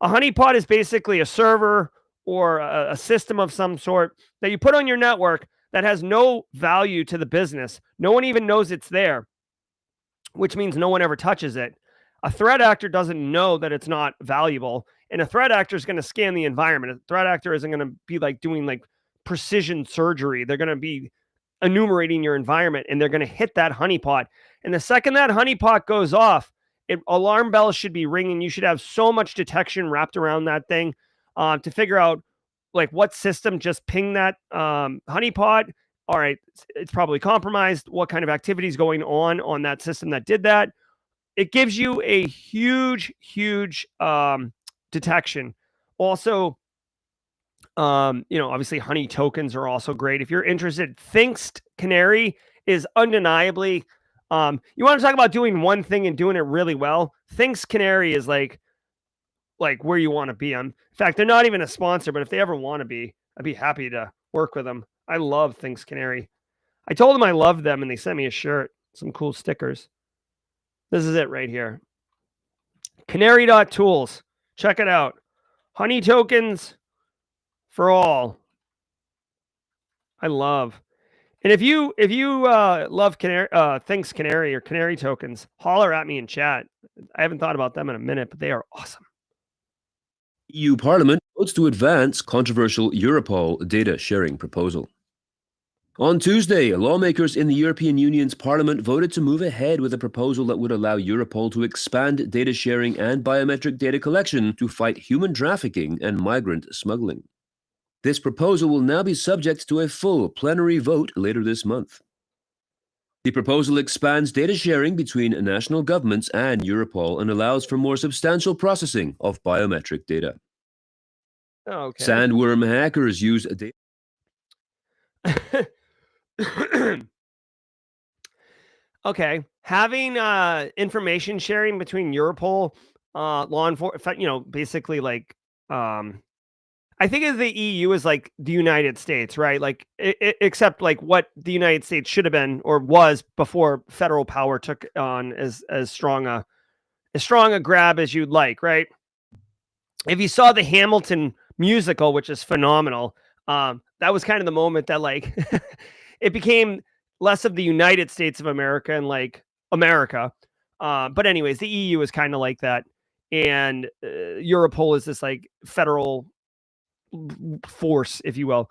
A honeypot is basically a server or a system of some sort that you put on your network that has no value to the business. No one even knows it's there, which means no one ever touches it. A threat actor doesn't know that it's not valuable, and a threat actor is going to scan the environment. A threat actor isn't going to be like doing like precision surgery. They're going to be enumerating your environment, and they're going to hit that honeypot. And the second that honeypot goes off, alarm bells should be ringing. You should have so much detection wrapped around that thing to figure out like what system just pinged that honeypot. All right, it's probably compromised. What kind of activity is going on that system that did that? It gives you a huge, huge detection. Also, obviously honey tokens are also great. If you're interested, Thinkst Canary is undeniably, you want to talk about doing one thing and doing it really well. Thinkst Canary is like where you want to be. In fact, they're not even a sponsor, but if they ever want to be, I'd be happy to work with them. I love Thinkst Canary. I told them I loved them and they sent me a shirt, some cool stickers. This is it right here. Canary.tools. Check it out. Honey tokens for all. I love. And if you love Canary, Thinkst Canary or Canary tokens, holler at me in chat. I haven't thought about them in a minute, but they are awesome. EU Parliament votes to advance controversial Europol data sharing proposal. On Tuesday, lawmakers in the European Union's Parliament voted to move ahead with a proposal that would allow Europol to expand data sharing and biometric data collection to fight human trafficking and migrant smuggling. This proposal will now be subject to a full plenary vote later this month. The proposal expands data sharing between national governments and Europol and allows for more substantial processing of biometric data. Okay. Sandworm hackers use data. Okay, having information sharing between Europol, law enforcement, basically like, I think of the EU as like the United States, right? Like, except like what the United States should have been or was before federal power took on as strong a grab as you'd like, right? If you saw the Hamilton musical, which is phenomenal, that was kind of the moment that like it became less of the United States of America and like America. But anyways, the EU is kind of like that. And Europol is this like federal force, if you will.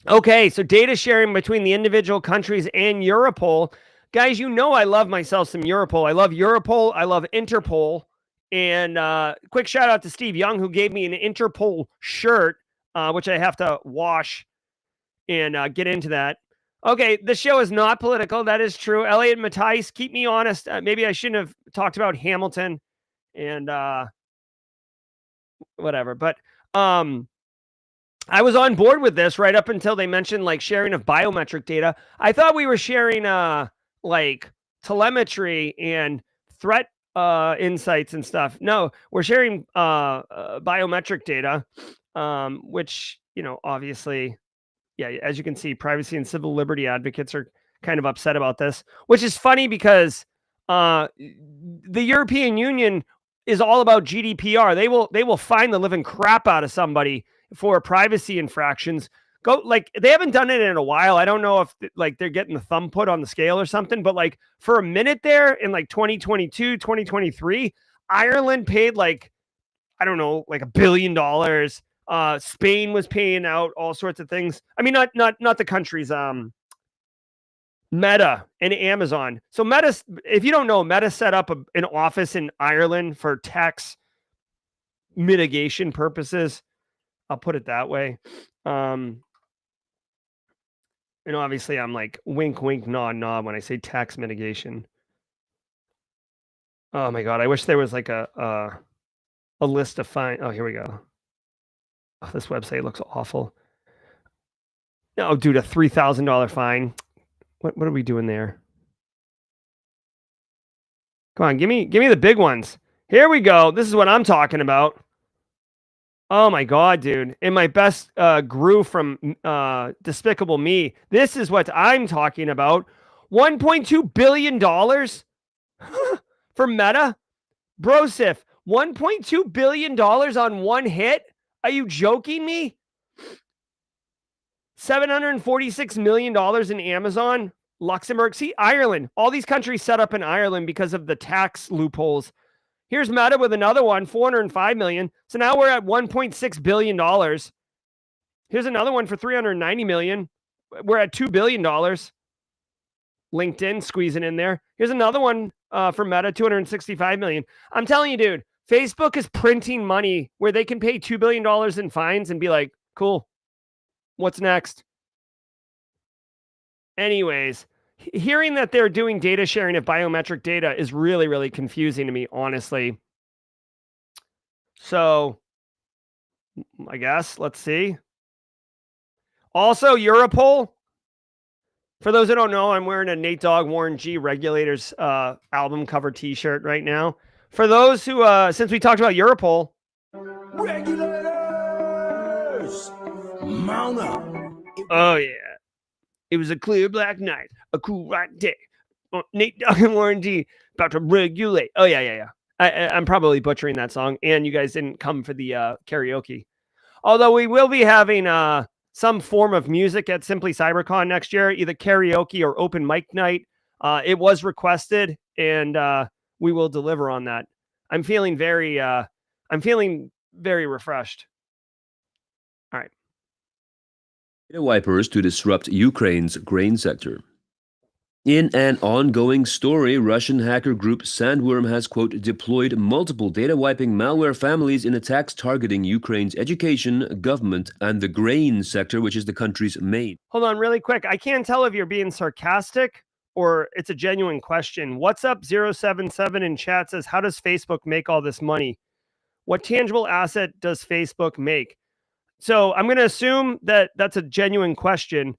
Okay, so data sharing between the individual countries and Europol. Guys, I love myself some Europol. I love Europol. I love Interpol. And quick shout out to Steve Young, who gave me an Interpol shirt, which I have to wash and get into that. Okay, the show is not political. That is true. Elliot Matthijs, keep me honest. Maybe I shouldn't have talked about Hamilton and whatever. But I was on board with this right up until they mentioned like sharing of biometric data. I thought we were sharing like telemetry and threat insights and stuff. No, we're sharing biometric data, which, obviously, yeah, as you can see, privacy and civil liberty advocates are kind of upset about this, which is funny because the European Union is all about GDPR. They will fine the living crap out of somebody for privacy infractions. They haven't done it in a while. I don't know if like they're getting the thumb put on the scale or something, but like for a minute there in like 2022, 2023, Ireland paid like, I don't know, like $1 billion. Spain was paying out all sorts of things. I mean, not the countries, Meta and Amazon. So Meta, if you don't know, Meta set up an office in Ireland for tax mitigation purposes. I'll put it that way. And obviously I'm like wink, wink, nod, nod when I say tax mitigation. Oh my God. I wish there was like a list of fine. Oh, here we go. Oh, this website looks awful. Oh, dude, a $3,000 fine. What are we doing there? Come on, give me the big ones. Here we go. This is what I'm talking about. Oh my God, dude. And my best grew from Despicable Me. This is what I'm talking about. $1.2 billion for Meta? Brosif, $1.2 billion on one hit? Are you joking me? $746 million in Amazon, Luxembourg. See, Ireland. All these countries set up in Ireland because of the tax loopholes. Here's Meta with another one, $405 million. So now we're at $1.6 billion. Here's another one for $390 million. We're at $2 billion. LinkedIn squeezing in there. Here's another one for Meta, $265 million. I'm telling you, dude, Facebook is printing money where they can pay $2 billion in fines and be like, cool, what's next? Anyways, hearing that they're doing data sharing of biometric data is really, really confusing to me, honestly. So I guess, let's see. Also, Europol. For those who don't know, I'm wearing a Nate Dogg Warren G Regulators album cover t-shirt right now. For those who, since we talked about Europol. Regulators! Mount up. Oh, yeah. It was a clear black night, a cool right day. Nate Dogg and Warren G about to regulate. Oh, yeah. I'm probably butchering that song, and you guys didn't come for the karaoke. Although we will be having some form of music at Simply CyberCon next year, either karaoke or open mic night. It was requested, and we will deliver on that. I'm feeling very refreshed. All right. Data wipers to disrupt Ukraine's grain sector. In an ongoing story, Russian hacker group Sandworm has, quote, deployed multiple data wiping malware families in attacks targeting Ukraine's education, government, and the grain sector, which is the country's main. Hold on really quick. I can't tell if you're being sarcastic or it's a genuine question. What's up 077 in chat says, how does Facebook make all this money? What tangible asset does Facebook make? So I'm going to assume that that's a genuine question.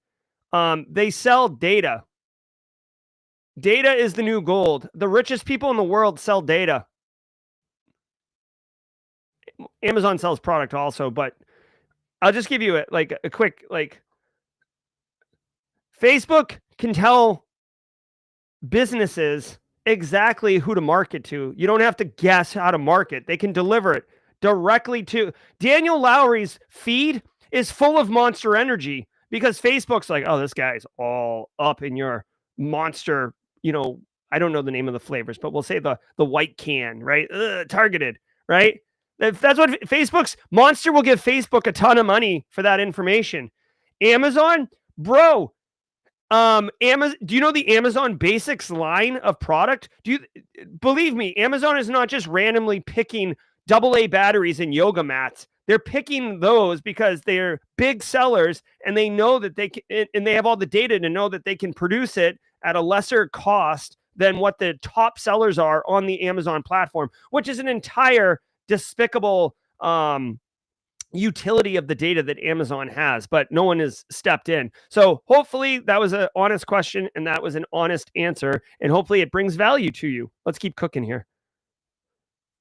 They sell data. Data is the new gold. The richest people in the world sell data. Amazon sells product also, but I'll just give you a quick, Facebook can tell businesses exactly who to market to. You don't have to guess how to market. They can deliver it directly to Daniel Lowry's feed is full of Monster Energy because Facebook's like, oh, this guy's all up in your Monster, I don't know the name of the flavors, but we'll say the white can, right? Targeted, right? If that's what Facebook's Monster will give Facebook a ton of money for that information. Amazon, bro, Amazon, do you know the Amazon Basics line of product? Believe me, Amazon is not just randomly picking AA batteries and yoga mats. They're picking those because they're big sellers and they know that they can, and they have all the data to know that they can produce it at a lesser cost than what the top sellers are on the Amazon platform, which is an entire despicable utility of the data that Amazon has, but no one has stepped in. So hopefully that was an honest question and that was an honest answer, and hopefully it brings value to you. Let's keep cooking here.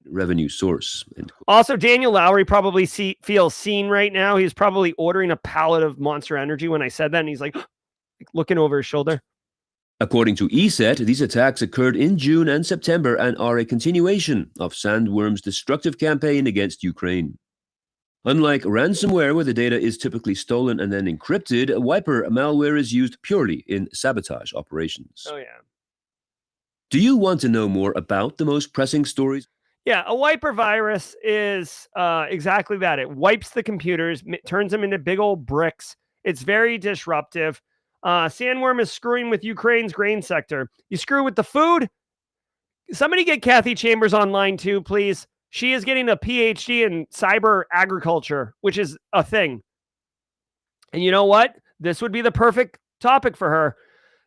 Revenue source. Also, Daniel Lowry probably feels seen right now. He's probably ordering a pallet of Monster Energy when I said that, and he's like looking over his shoulder. According to ESET, these attacks occurred in June and September and are a continuation of Sandworm's destructive campaign against Ukraine. Unlike ransomware, where the data is typically stolen and then encrypted, wiper malware is used purely in sabotage operations. Oh, yeah. Do you want to know more about the most pressing stories? Yeah, a wiper virus is exactly that. It wipes the computers, turns them into big old bricks. It's very disruptive. Sandworm is screwing with Ukraine's grain sector. You screw with the food? Somebody get Kathy Chambers online too, please. She is getting a PhD in cyber agriculture, which is a thing. And you know what? This would be the perfect topic for her.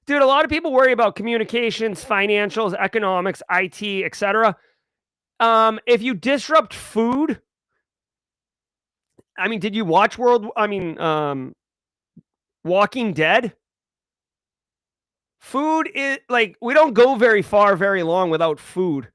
Dude, a lot of people worry about communications, financials, economics, IT, etc. If you disrupt food, I mean, did you watch Walking Dead? Food is like, we don't go very far, very long without food.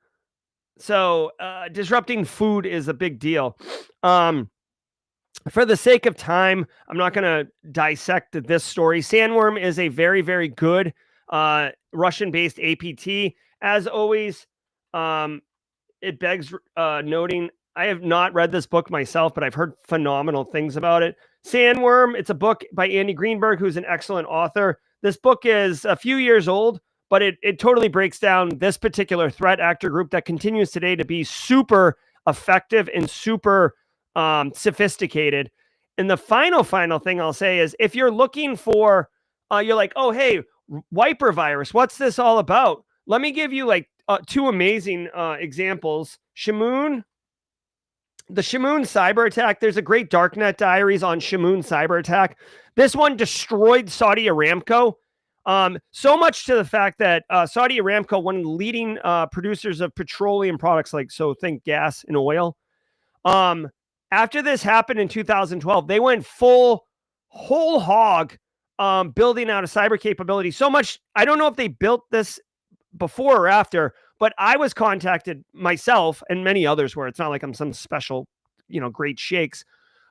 So disrupting food is a big deal. For the sake of time, I'm not going to dissect this story. Sandworm is a very, very good Russian-based APT. As always, it begs noting, I have not read this book myself, but I've heard phenomenal things about it. Sandworm, it's a book by Andy Greenberg, who's an excellent author. This book is a few years old, but it totally breaks down this particular threat actor group that continues today to be super effective and super sophisticated. And the final thing I'll say is, if you're looking for, you're like, oh, hey, wiper virus, what's this all about? Let me give you like two amazing examples. The Shamoon cyber attack. There's a great Darknet diaries on Shamoon cyber attack. This one destroyed Saudi Aramco. So much to the fact that Saudi Aramco, one of the leading producers of petroleum products, like, so think gas and oil. After this happened in 2012, they went whole hog building out a cyber capability. So much, I don't know if they built this before or after, but I was contacted myself, and many others were. It's not like I'm some special, great shakes,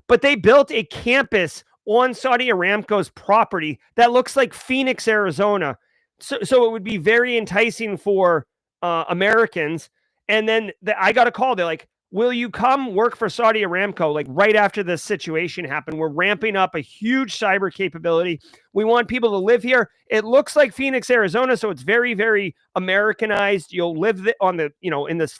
but they built a campus on Saudi Aramco's property that looks like Phoenix, Arizona. So it would be very enticing for Americans. And then I got a call. They're like, will you come work for Saudi Aramco? Like, right after this situation happened, we're ramping up a huge cyber capability. We want people to live here. It looks like Phoenix, Arizona, so it's very, very Americanized. You'll live on the, in this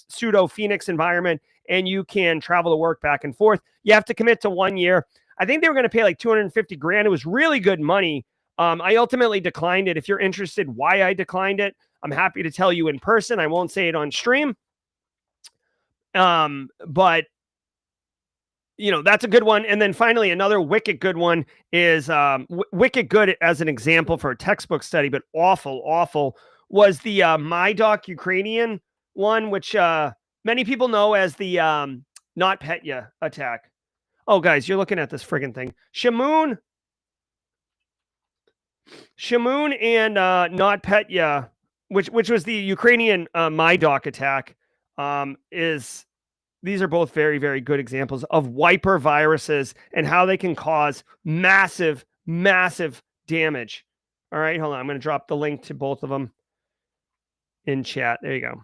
pseudo Phoenix environment, and you can travel to work back and forth. You have to commit to 1 year. I think they were going to pay like $250,000. It was really good money. I ultimately declined it. If you're interested why I declined it, I'm happy to tell you in person. I won't say it on stream. But that's a good one. And then finally, another wicked good one is wicked good as an example for a textbook study, but awful was the MyDoc Ukrainian one, which many people know as the NotPetya attack. Oh, guys, you're looking at this friggin' thing. Shamoon and NotPetya, which was the Ukrainian MyDoc attack. These are both very, very good examples of wiper viruses and how they can cause massive damage. All right, hold on. I'm going to drop the link to both of them in chat. There you go.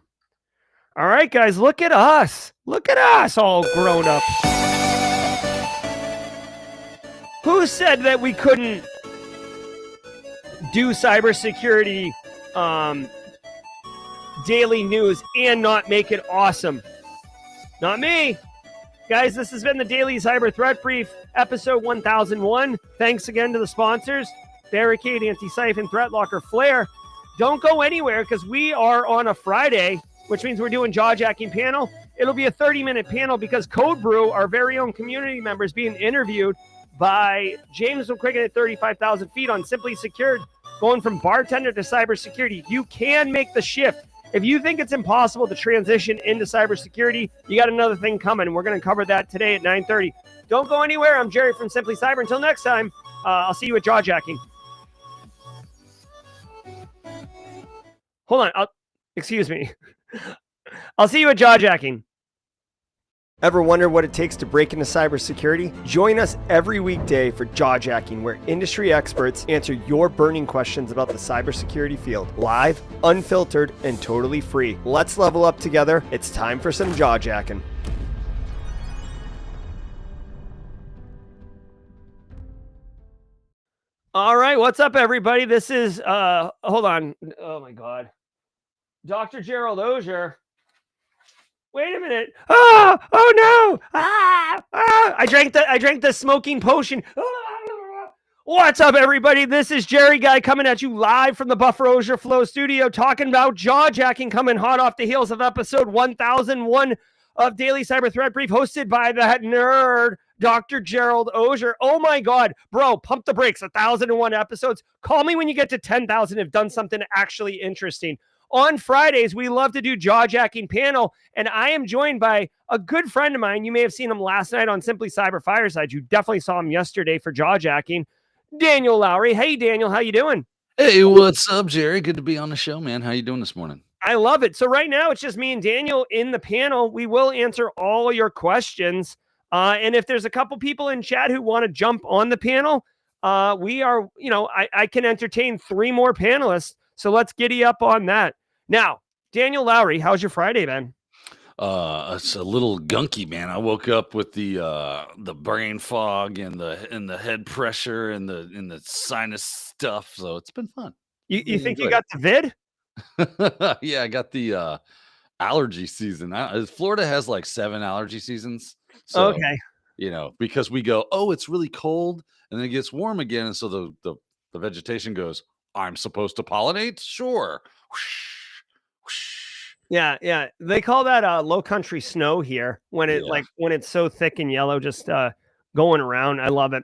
All right, guys, look at us. Look at us all grown up. Who said that we couldn't do cybersecurity daily news and not make it awesome? Not me. Guys, this has been the Daily Cyber Threat Brief, episode 1001. Thanks again to the sponsors, Barricade, Anti-Siphon, Threat Locker, Flare. Don't go anywhere, because we are on a Friday, which means we're doing jaw-jacking panel. It'll be a 30-minute panel because Code Brew, our very own community members, being interviewed by James McQuiggan at 35,000 feet on Simply Secured, going from bartender to cybersecurity. You can make the shift. If you think it's impossible to transition into cybersecurity, you got another thing coming, and we're going to cover that today at 9:30. Don't go anywhere. I'm Jerry from Simply Cyber. Until next time, I'll see you at jawjacking. Hold on. Excuse me. I'll see you at jawjacking. Ever wonder what it takes to break into cybersecurity? Join us every weekday for Jawjacking, where industry experts answer your burning questions about the cybersecurity field. Live, unfiltered, and totally free. Let's level up together. It's time for some Jawjacking. All right, what's up, everybody? This is, hold on. Oh, my God. Dr. Gerald Auger. Wait a minute. Oh no. I drank the smoking potion. What's up, everybody? This is Jerry Guy coming at you live from the Buffer Auger Flow studio, talking about jawjacking, coming hot off the heels of episode 1001 of Daily Cyber Threat Brief, hosted by that nerd, Dr. Gerald Auger. Oh my God, bro, pump the brakes. 1001 episodes. Call me when you get to 10,000 have done something actually interesting. on Fridays, we love to do jaw-jacking panel, and I am joined by a good friend of mine. You may have seen him last night on Simply Cyber Fireside. You definitely saw him yesterday for jaw-jacking. Daniel Lowry. Hey, Daniel, how you doing? Hey, what's up, Jerry? Good to be on the show, man. How you doing this morning? I love it. So right now, it's just me and Daniel in the panel. We will answer all your questions. And if there's a couple people in chat who want to jump on the panel, we are, I can entertain 3 more panelists. So let's giddy up on that. Now, Daniel Lowry, how's your Friday been? It's a little gunky, man. I woke up with the brain fog and the head pressure and the sinus stuff. So it's been fun. You think you got the vid? Yeah, I got the allergy season. Florida has like 7 allergy seasons. So, Okay. because we go, oh, it's really cold, and then it gets warm again, and so the vegetation goes, I'm supposed to pollinate? Sure. Whoosh, whoosh. Yeah. They call that low country snow here when it Yeah. when it's so thick and yellow, just going around. I love it.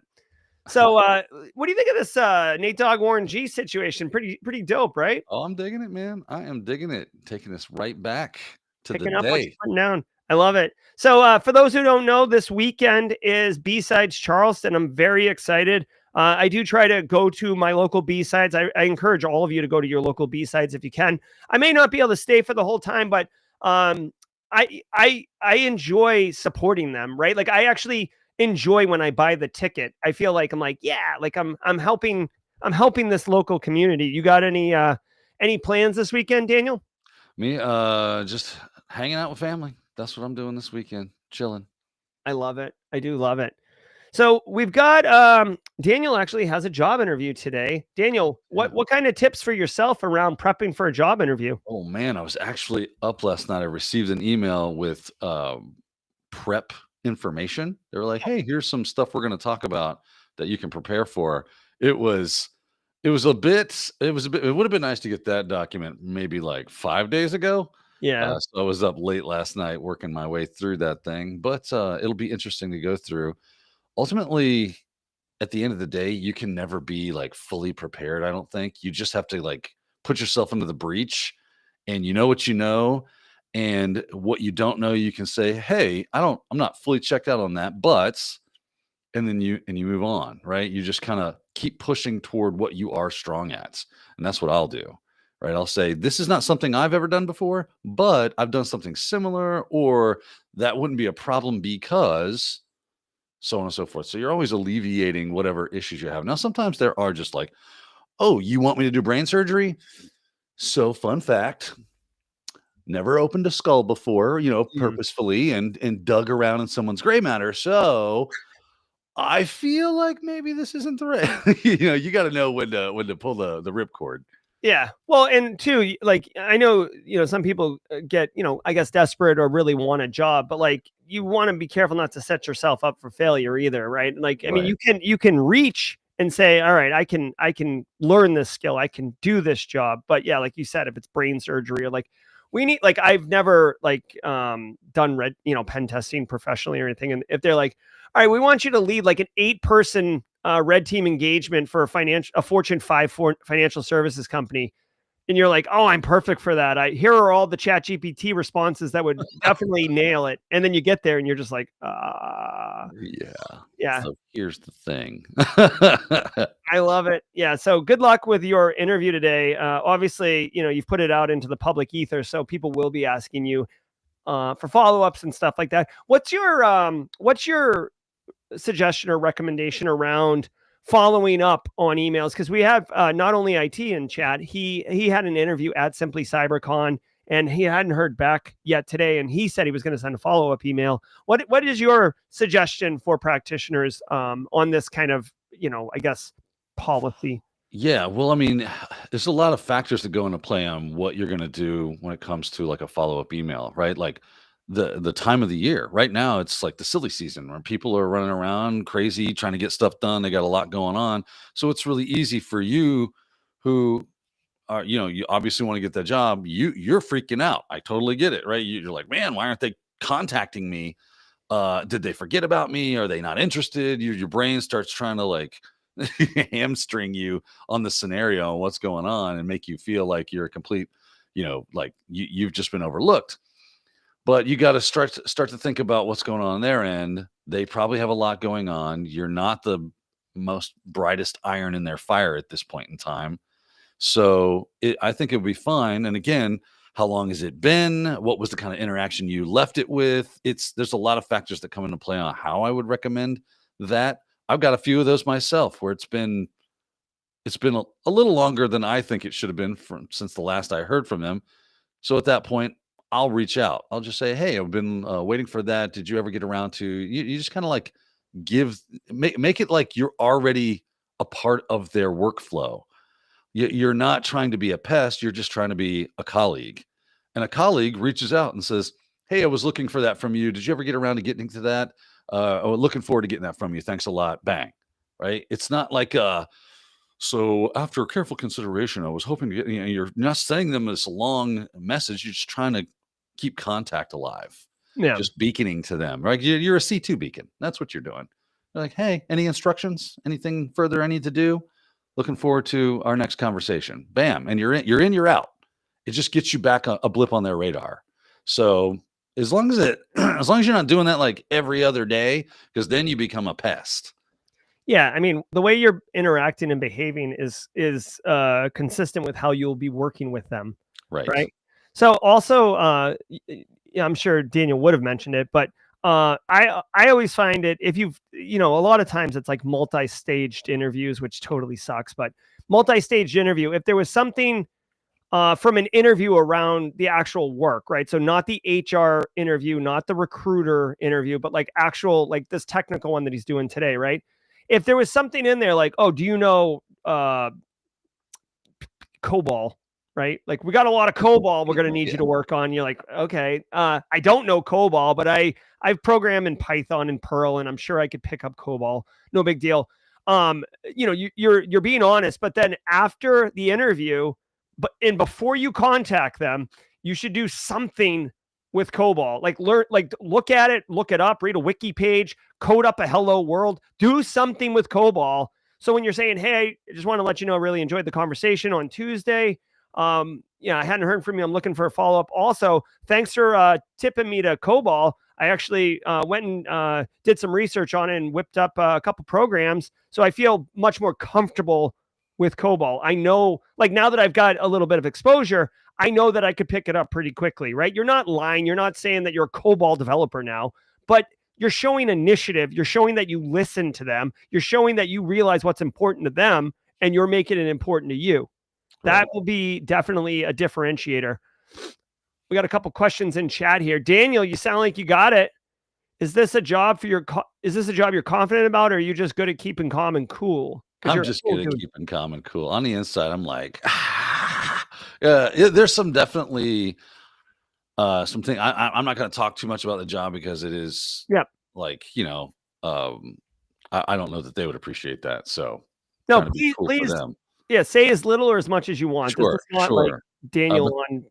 So what do you think of this Nate Dogg Warren G situation? Pretty dope, right? Oh, I'm digging it, man. I am digging it. Taking us right back to Picking the up what day. you're putting down. I love it. So for those who don't know, this weekend is B-Sides Charleston. I'm very excited. I do try to go to my local B-Sides. I encourage all of you to go to your local B-Sides if you can. I may not be able to stay for the whole time, but I enjoy supporting them, right? Like I actually enjoy when I buy the ticket. I feel like I'm helping this local community. You got any plans this weekend, Daniel? Me, just hanging out with family. That's what I'm doing this weekend. Chilling. I love it. I do love it. So we've got Daniel actually has a job interview today. Daniel, what kind of tips for yourself around prepping for a job interview? Oh man, I was actually up last night. I received an email with prep information. They were like, "Hey, here's some stuff we're going to talk about that you can prepare for." It was it was a bit it would have been nice to get that document maybe like 5 days ago. Yeah. So I was up late last night working my way through that thing, but it'll be interesting to go through. Ultimately, at the end of the day, you can never be like fully prepared. I don't think you just have to like put yourself into the breach, and you know what you know, and what you don't know, you can say, "Hey, I'm not fully checked out on that," but, and then you move on, right? You just kind of keep pushing toward what you are strong at, and that's what I'll do, right? I'll say, "This is not something I've ever done before, but I've done something similar, or that wouldn't be a problem because." So on and so forth. So you're always alleviating whatever issues you have. Now, sometimes there are just like, oh, you want me to do brain surgery? So, fun fact, never opened a skull before, purposefully and dug around in someone's gray matter. So I feel like maybe this isn't the right. You got to know when to pull the ripcord. Yeah. Well, and two, like I know, some people get, I guess desperate or really want a job, but like you want to be careful not to set yourself up for failure either, right? Like, I mean, you can reach and say, all right, I can learn this skill, I can do this job. But yeah, like you said, if it's brain surgery or like we need, like I've never like done pen testing professionally or anything. And if they're like, all right, we want you to lead like an 8-person red team engagement for a Fortune 5 financial services company. And you're like, oh, I'm perfect for that. Here are all the ChatGPT responses that would definitely nail it. And then you get there and you're just like, yeah. So here's the thing. I love it. Yeah. So good luck with your interview today. Obviously, you've put it out into the public ether, so people will be asking you for follow-ups and stuff like that. What's your suggestion or recommendation around following up on emails? Because we have not only IT in chat, he had an interview at Simply CyberCon and he hadn't heard back yet today, and he said he was going to send a follow-up email. What is your suggestion for practitioners on this kind of I guess policy? Yeah, well, I mean, there's a lot of factors that go into play on what you're going to do when it comes to like a follow-up email, right? Like the time of the year. Right now, it's like the silly season where people are running around crazy trying to get stuff done. They got a lot going on, so it's really easy for you, who are you obviously want to get that job. You're freaking out. I totally get it, right? You're like, man, why aren't they contacting me? Did they forget about me? Are they not interested? Your brain starts trying to like hamstring you on the scenario and what's going on and make you feel like you're a complete, like you've just been overlooked. But you got to start to think about what's going on their end. They probably have a lot going on. You're not the most brightest iron in their fire at this point in time. So I think it would be fine. And again, how long has it been? What was the kind of interaction you left it with? There's a lot of factors that come into play on how I would recommend that. I've got a few of those myself where it's been a little longer than I think it should have been since the last I heard from them. So at that point, I'll reach out. I'll just say, hey, I've been waiting for that. Did you ever get around to? You just kind of like make it like you're already a part of their workflow. You're not trying to be a pest. You're just trying to be a colleague. And a colleague reaches out and says, hey, I was looking for that from you. Did you ever get around to getting to that? Looking forward to getting that from you. Thanks a lot. Bang. Right. It's not like, so after careful consideration, I was hoping to get, you're not sending them this long message. You're just trying to keep contact alive. Yeah. Just beaconing to them, right? You're a C2 beacon. That's what you're doing. You're like, hey, any instructions? Anything further I need to do? Looking forward to our next conversation. Bam. And you're in, you're out. It just gets you back a blip on their radar. So as long as you're not doing that like every other day, because then you become a pest. Yeah, I mean, the way you're interacting and behaving is consistent with how you'll be working with them. Right. So also, I'm sure Daniel would have mentioned it, but I always find it, if you've, a lot of times it's like multi-staged interviews, which totally sucks, but multi-staged interview, if there was something from an interview around the actual work, right? So not the HR interview, not the recruiter interview, but like actual, like this technical one that he's doing today, right? If there was something in there like, oh, do you know COBOL, right? Like, we got a lot of COBOL we're going to need you to work on. You're like, okay, I don't know COBOL, but I've programmed in Python and Perl, and I'm sure I could pick up COBOL. No big deal. You're being honest, but then after the interview, before you contact them, you should do something with COBOL. Like look at it, look it up, read a wiki page, code up a hello world, do something with COBOL. So when you're saying, hey, I just want to let you know I really enjoyed the conversation on Tuesday. I hadn't heard from you. I'm looking for a follow-up. Also, thanks for tipping me to COBOL. I actually went and did some research on it and whipped up a couple programs. So I feel much more comfortable with COBOL. I know, like, now that I've got a little bit of exposure, I know that I could pick it up pretty quickly, right? You're not lying. You're not saying that you're a COBOL developer now, but you're showing initiative. You're showing that you listen to them. You're showing that you realize what's important to them, and you're making it important to you. That will be definitely a differentiator. We got a couple questions in chat here. Daniel, you sound like you got it. Is this a job you're confident about, or are you just good at keeping calm and cool? I'm just good at keeping calm and cool. On the inside, I'm like, there's some definitely something. I'm not going to talk too much about the job because it is like, I don't know that they would appreciate that. So no, please, say as little or as much as you want. Sure, this is not like Daniel on,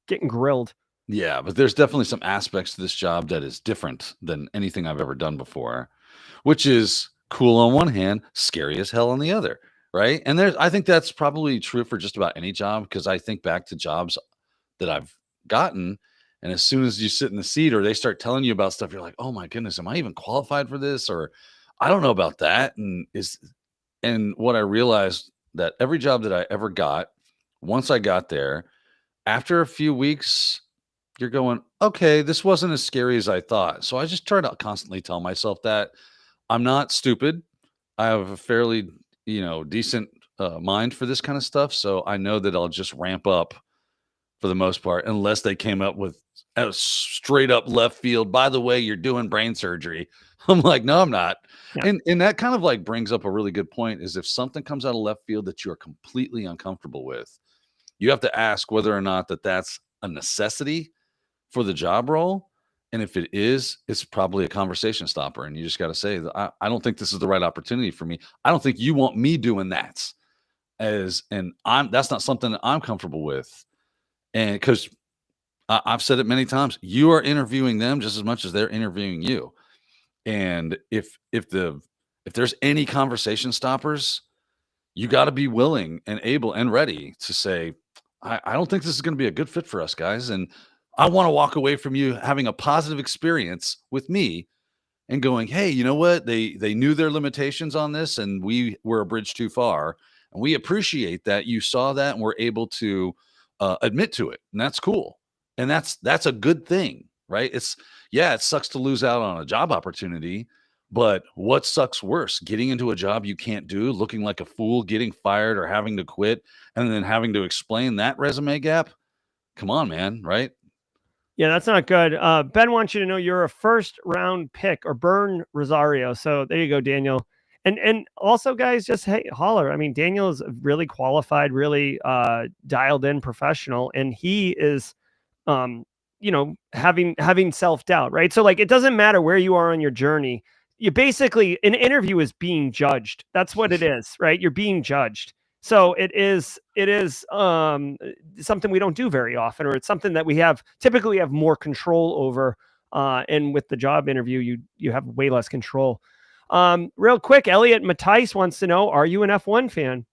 getting grilled. Yeah, but there's definitely some aspects to this job that is different than anything I've ever done before, which is cool on one hand, scary as hell on the other, right? And I think that's probably true for just about any job, because I think back to jobs that I've gotten, and as soon as you sit in the seat or they start telling you about stuff, you're like, oh my goodness, am I even qualified for this? Or I don't know about that. And what I realized, that every job that I ever got, once I got there, after a few weeks, you're going, okay, this wasn't as scary as I thought. So I just try to constantly tell myself that I'm not stupid. I have a fairly, decent mind for this kind of stuff. So I know that I'll just ramp up for the most part, unless they came up with a straight up left field, by the way, you're doing brain surgery. I'm like, no, I'm not. Yeah. And that kind of like brings up a really good point, is if something comes out of left field that you're completely uncomfortable with, you have to ask whether or not that's a necessity for the job role. And if it is, it's probably a conversation stopper. And you just got to say, I don't think this is the right opportunity for me. I don't think you want me doing that. That's not something that I'm comfortable with. And because I've said it many times, you are interviewing them just as much as they're interviewing you. And if there's any conversation stoppers, you got to be willing and able and ready to say, I don't think this is going to be a good fit for us, guys. And I want to walk away from you having a positive experience with me and going, hey, you know what? They knew their limitations on this, and we were a bridge too far. And we appreciate that you saw that and were able to admit to it. And that's cool. And that's a good thing, right? It sucks to lose out on a job opportunity, but what sucks worse? Getting into a job you can't do, looking like a fool, getting fired or having to quit, and then having to explain that resume gap? Come on, man, right? Yeah, that's not good. Ben wants you to know you're a first round pick, or Burn Rosario. So there you go, Daniel. And also, guys, just hey, holler. I mean, Daniel is really qualified, really dialed in professional, and he is having self-doubt, right? So like it doesn't matter where you are on your journey. You basically, an interview is being judged. That's what it is, right? You're being judged. So it is something we don't do very often, or it's something that we typically have more control over. And with the job interview, you have way less control. Real quick, Elliot Mattice wants to know, are you an F1 fan?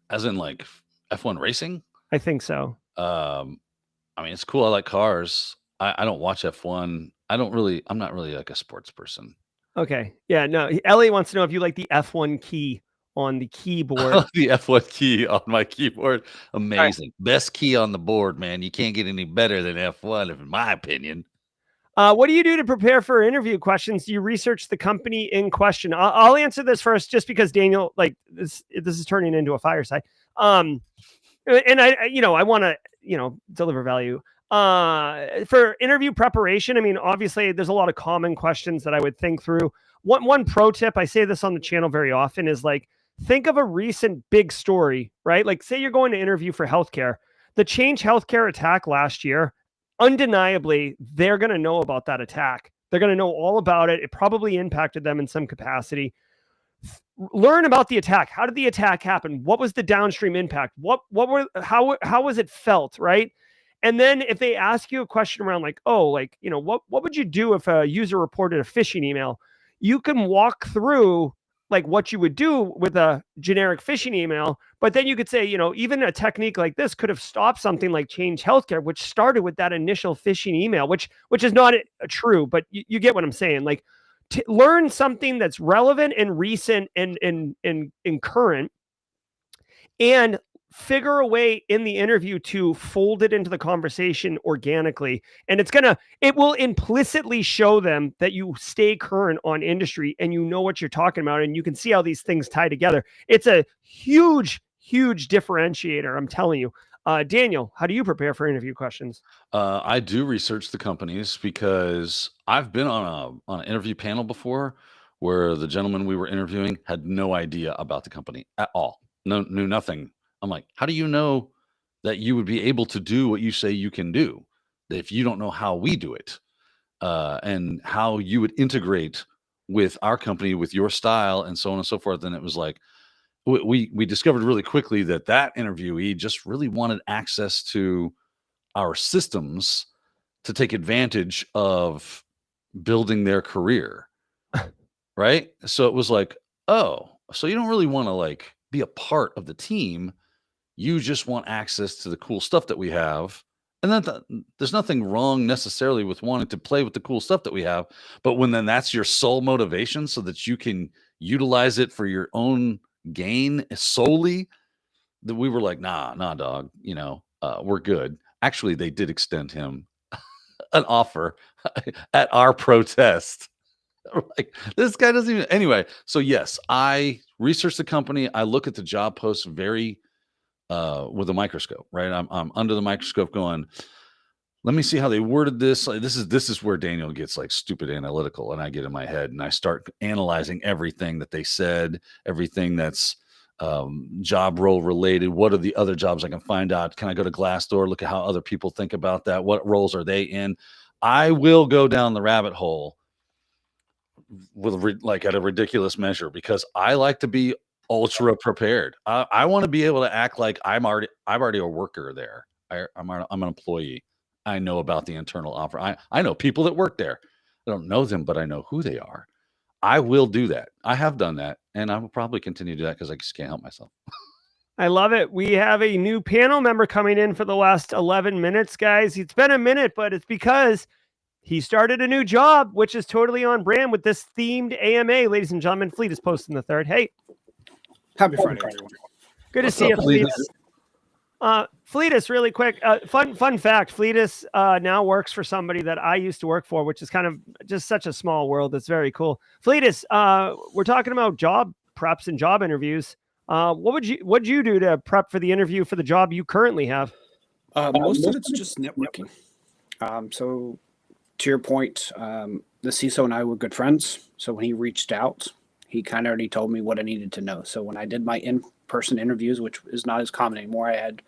As in like F1 racing? I think so. I mean, it's cool. I like cars. I don't watch F1. I'm not really like a sports person. Okay. Yeah, no. Elliot wants to know if you like the F1 key on the keyboard. The F1 key on my keyboard. Amazing. Right. Best key on the board, man. You can't get any better than F1, in my opinion. What do you do to prepare for interview questions? Do you research the company in question? I'll answer this first, just because Daniel, like this is turning into a fireside. And I want to, deliver value. For interview preparation, I mean, obviously there's a lot of common questions that I would think through. One pro tip, I say this on the channel very often, is like, think of a recent big story, right? Like say you're going to interview for healthcare. The Change Healthcare attack last year, undeniably, they're going to know about that attack. They're going to know all about it. It probably impacted them in some capacity. Learn about the attack. How did the attack happen? What was the downstream impact? How was it felt, right? And then if they ask you a question around like, what would you do if a user reported a phishing email? You can walk through like what you would do with a generic phishing email, but then you could say, even a technique like this could have stopped something like Change Healthcare, which started with that initial phishing email, which is not true, but you get what I'm saying. Like, learn something that's relevant and recent and current, and figure a way in the interview to fold it into the conversation organically. And it will implicitly show them that you stay current on industry and you know what you're talking about, and you can see how these things tie together. It's a huge differentiator, I'm telling you. Daniel, how do you prepare for interview questions? I do research the companies, because I've been on an interview panel before where the gentleman we were interviewing had no idea about the company at all. Knew nothing. I'm like, how do you know that you would be able to do what you say you can do if you don't know how we do it, and how you would integrate with our company, with your style, and so on and so forth? And it was like, we discovered really quickly that interviewee just really wanted access to our systems to take advantage of building their career. Right. So it was like, oh, so you don't really want to like be a part of the team. You just want access to the cool stuff that we have. And then there's nothing wrong necessarily with wanting to play with the cool stuff that we have. But when then that's your sole motivation so that you can utilize it for your own gain solely, that we were like, nah, dog, we're good. Actually, they did extend him an offer at our protest. Like, this guy doesn't even. Anyway, so yes, I research the company. I look at the job posts very with a microscope, right? I'm under the microscope going, let me see how they worded this. Like, this is where Daniel gets like stupid analytical, and I get in my head and I start analyzing everything that they said, everything that's job role related. What are the other jobs I can find out? Can I go to Glassdoor, look at how other people think about that? What roles are they in? I will go down the rabbit hole with like at a ridiculous measure, because I like to be ultra prepared. I want to be able to act like I'm already a worker there. I'm an employee. I know about the internal offer. I know people that work there. I don't know them, but I know who they are. I will do that. I have done that, and I will probably continue to do that because I just can't help myself. I love it. We have a new panel member coming in for the last 11 minutes, guys. It's been a minute, but it's because he started a new job, which is totally on brand with this themed AMA. Ladies and gentlemen, Fleet is posting the third. Hey. Happy Friday, everyone. Good to see you, Fleetus. Fleetus, really quick. Fun fact. Fleetus now works for somebody that I used to work for, which is kind of just such a small world. It's very cool. Fleetus, we're talking about job preps and job interviews. What'd you do to prep for the interview for the job you currently have? Most of it's just networking. So to your point, the CISO and I were good friends. So when he reached out, he kind of already told me what I needed to know. So when I did my in-person interviews, which is not as common anymore, I had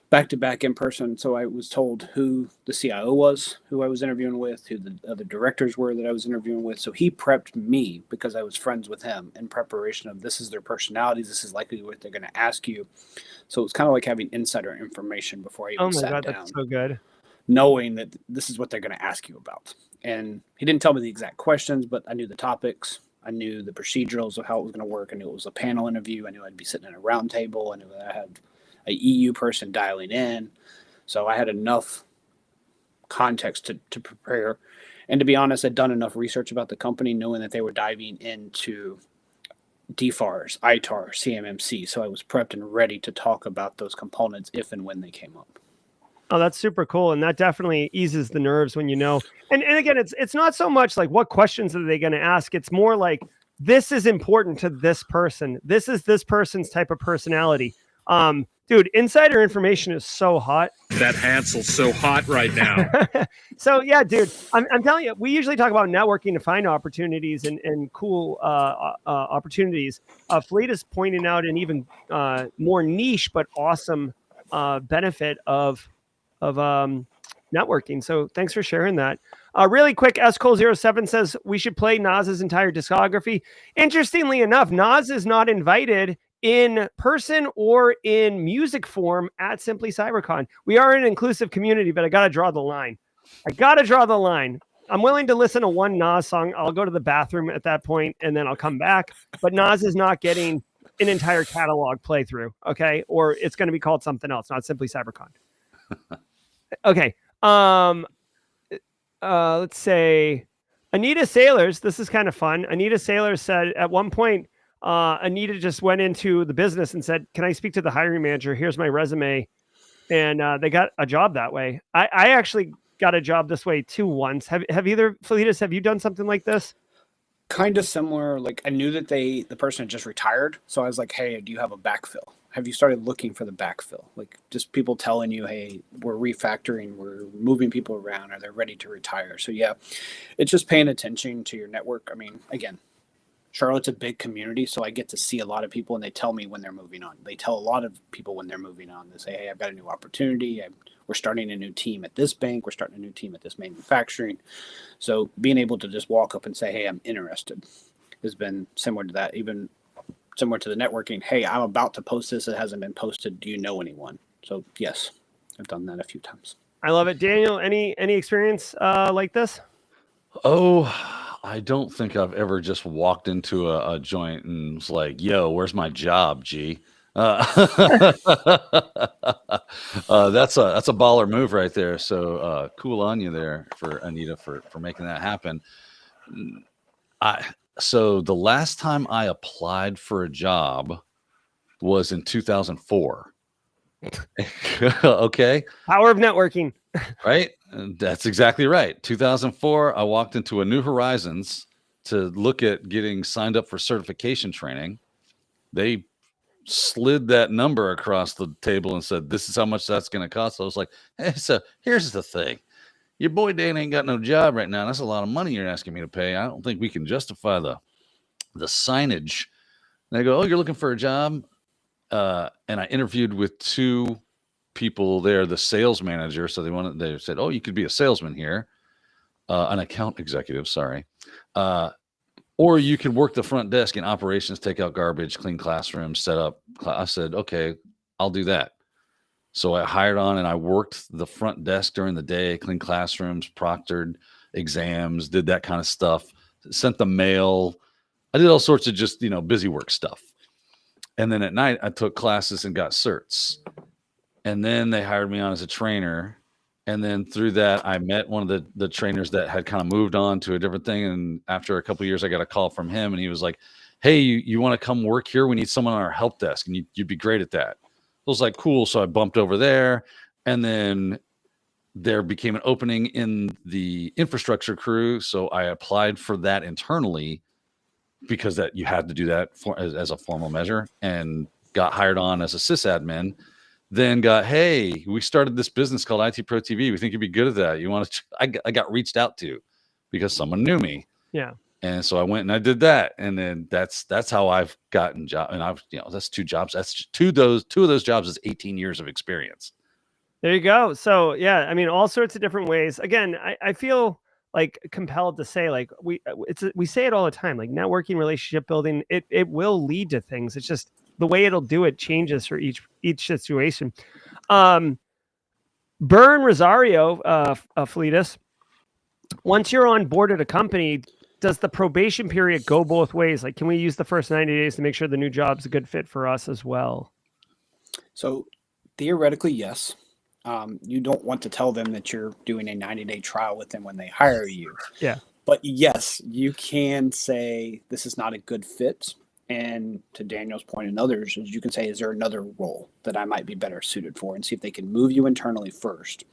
back-to-back in person. So I was told who the CIO was, who I was interviewing with, who the other directors were that I was interviewing with. So he prepped me because I was friends with him in preparation of this is their personalities. This is likely what they're going to ask you. So it's kind of like having insider information before I even sat down. That's so good. Knowing that this is what they're going to ask you about. And he didn't tell me the exact questions, but I knew the topics. I knew the procedurals of how it was going to work. I knew it was a panel interview. I knew I'd be sitting in a round table. I knew that I had a EU person dialing in. So I had enough context to prepare. And to be honest, I'd done enough research about the company, knowing that they were diving into DFARS, ITAR, CMMC. So I was prepped and ready to talk about those components if and when they came up. Oh, that's super cool. And that definitely eases the nerves when you know. And again, it's not so much like what questions are they going to ask. It's more like, this is important to this person. This is this person's type of personality. Dude, insider information is so hot. That Hansel's so hot right now. So yeah, dude, I'm telling you, we usually talk about networking to find opportunities and cool opportunities. Fleet is pointing out an even more niche but awesome benefit of networking. So thanks for sharing that. Really quick, Cole07 says we should play Nas's entire discography. Interestingly enough, Nas is not invited in person or in music form at Simply CyberCon. We are an inclusive community, but I got to draw the line. I'm willing to listen to one Nas song. I'll go to the bathroom at that point and then I'll come back. But Nas is not getting an entire catalog playthrough. Okay. Or it's going to be called something else, not Simply CyberCon. Okay. Let's say Anita Sailors. This is kind of fun. Anita Sailors said at one point, Anita just went into the business and said, "Can I speak to the hiring manager? Here's my resume." And they got a job that way. I actually got a job this way too once. Have either Felitas, have you done something like this? Kind of similar. Like I knew that the person had just retired. So I was like, hey, do you have a backfill? Have you started looking for the backfill? Like just people telling you, hey, we're refactoring, we're moving people around, or they're ready to retire. So yeah, it's just paying attention to your network. I mean, again, Charlotte's a big community, so I get to see a lot of people and they tell me when they're moving on. They tell a lot of people when they're moving on. They say, hey, I've got a new opportunity. We're starting a new team at this bank. We're starting a new team at this manufacturing. So being able to just walk up and say, hey, I'm interested has been similar to that. Even similar to the networking. Hey, I'm about to post this. It hasn't been posted. Do you know anyone? So yes, I've done that a few times. I love it. Daniel, any experience like this? Oh, I don't think I've ever just walked into a joint and was like, yo, where's my job, G? That's a baller move right there. So cool on you there for Anita for making that happen. So the last time I applied for a job was in 2004. Okay. Power of networking. Right. That's exactly right. 2004, I walked into a New Horizons to look at getting signed up for certification training. They slid that number across the table and said, this is how much that's going to cost. I was like, hey, so here's the thing. Your boy Dan ain't got no job right now. That's a lot of money you're asking me to pay. I don't think we can justify the signage. And they go, oh, you're looking for a job? And I interviewed with two people there, the sales manager. So they said, oh, you could be a salesman here, an account executive, sorry. Or you could work the front desk in operations, take out garbage, clean classrooms, set up. I said, okay, I'll do that. So I hired on and I worked the front desk during the day, cleaned classrooms, proctored exams, did that kind of stuff, sent the mail. I did all sorts of just, busy work stuff. And then at night, I took classes and got certs. And then they hired me on as a trainer. And then through that, I met one of the trainers that had kind of moved on to a different thing. And after a couple of years, I got a call from him, and he was like, "Hey, you want to come work here? We need someone on our help desk, and you'd be great at that." I was like, "Cool." So I bumped over there, and then there became an opening in the infrastructure crew. So I applied for that internally because that you had to do that as a formal measure, and got hired on as a sysadmin. Then hey, we started this business called IT Pro TV. We think you'd be good at that. You want to? I got reached out to because someone knew me. Yeah. And so I went and I did that. And then that's how I've gotten job. And I've, that's 2 jobs. That's two of those jobs is 18 years of experience. There you go. So yeah, I mean, all sorts of different ways. Again, I feel like compelled to say, like, we say it all the time, like networking, relationship building, it will lead to things. It's just the way it'll do it changes for each situation. Burn Rosario, Fleetus, once you're on board at a company, does the probation period go both ways? Like, can we use the first 90 days to make sure the new job's a good fit for us as well? So theoretically, yes. You don't want to tell them that you're doing a 90-day trial with them when they hire you. Yeah. But yes, you can say this is not a good fit. And to Daniel's point and others, you can say, is there another role that I might be better suited for, and see if they can move you internally first.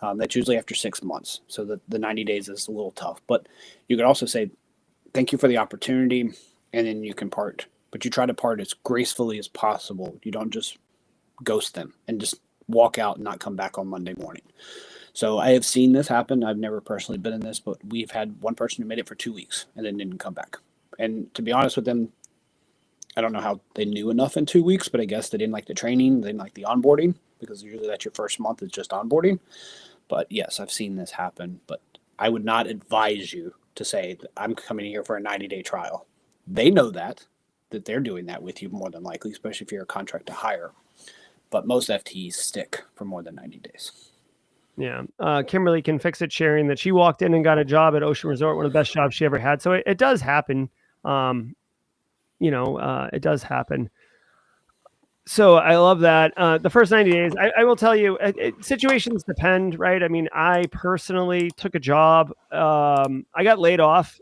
That's usually after 6 months. So the 90 days is a little tough. But you could also say, thank you for the opportunity, and then you can part. But you try to part as gracefully as possible. You don't just ghost them and just walk out and not come back on Monday morning. So I have seen this happen. I've never personally been in this, but we've had one person who made it for 2 weeks and then didn't come back. And to be honest with them, I don't know how they knew enough in 2 weeks, but I guess they didn't like the training. They didn't like the onboarding, because usually that's your first month is just onboarding. But yes, I've seen this happen. But I would not advise you to say, I'm coming here for a 90-day trial. They know that they're doing that with you more than likely, especially if you're a contract to hire. But most FTEs stick for more than 90 days. Yeah. Kimberly can fix it, sharing that she walked in and got a job at Ocean Resort, one of the best jobs she ever had. So it does happen. It does happen. So I love that. The first 90 days, I will tell you, situations depend, right? I mean, I personally took a job. I got laid off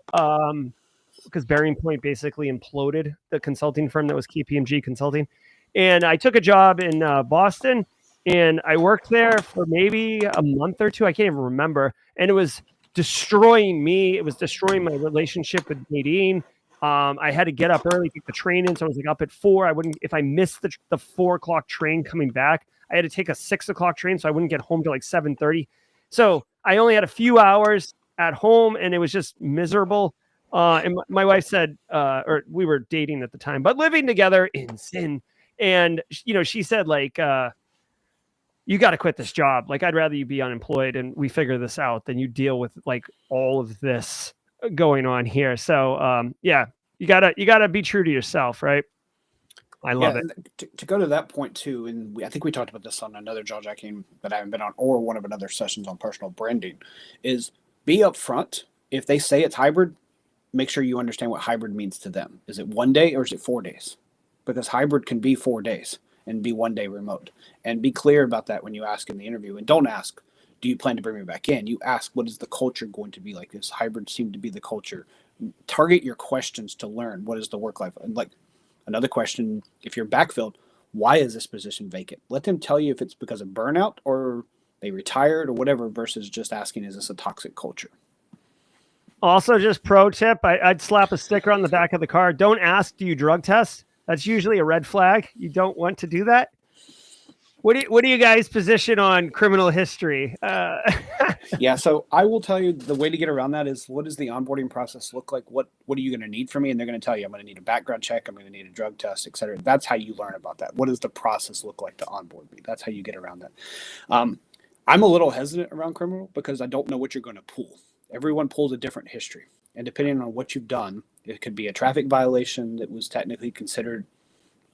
because Bearing Point basically imploded, the consulting firm that was KPMG Consulting. And I took a job in Boston, and I worked there for maybe a month or two. I can't even remember. And it was destroying me. It was destroying my relationship with Nadine. I had to get up early, take the train in. So I was like up at 4. If I missed the 4 o'clock train coming back, I had to take a 6 o'clock train. So I wouldn't get home till like 7:30. So I only had a few hours at home, and it was just miserable. And my wife said, or we were dating at the time, but living together in sin. And, she said, like, you got to quit this job. Like, I'd rather you be unemployed and we figure this out than you deal with like all of this going on here. So, you gotta be true to yourself. Right. I love it. To go to that point too. And I think we talked about this on another Jaw Jacking that I haven't been on, or one of another sessions on personal branding, is be upfront. If they say it's hybrid, make sure you understand what hybrid means to them. Is it 1 day or is it 4 days? Because hybrid can be 4 days and be 1 day remote. And be clear about that when you ask in the interview. And don't ask, do you plan to bring me back in? You ask, what is the culture going to be like? This hybrid seem to be the culture. Target your questions to learn what is the work life. And like another question, if you're backfilled, why is this position vacant? Let them tell you if it's because of burnout or they retired or whatever, versus just asking, is this a toxic culture? Also, just pro tip, I'd slap a sticker on the back of the car. Don't ask, do you drug test? That's usually a red flag. You don't want to do that. What do you guys position on criminal history? Yeah, so I will tell you the way to get around that is, what does the onboarding process look like? What are you going to need from me? And they're going to tell you, I'm going to need a background check. I'm going to need a drug test, et cetera. That's how you learn about that. What does the process look like to onboard me? That's how you get around that. I'm a little hesitant around criminal because I don't know what you're going to pull. Everyone pulls a different history. And depending on what you've done, it could be a traffic violation that was technically considered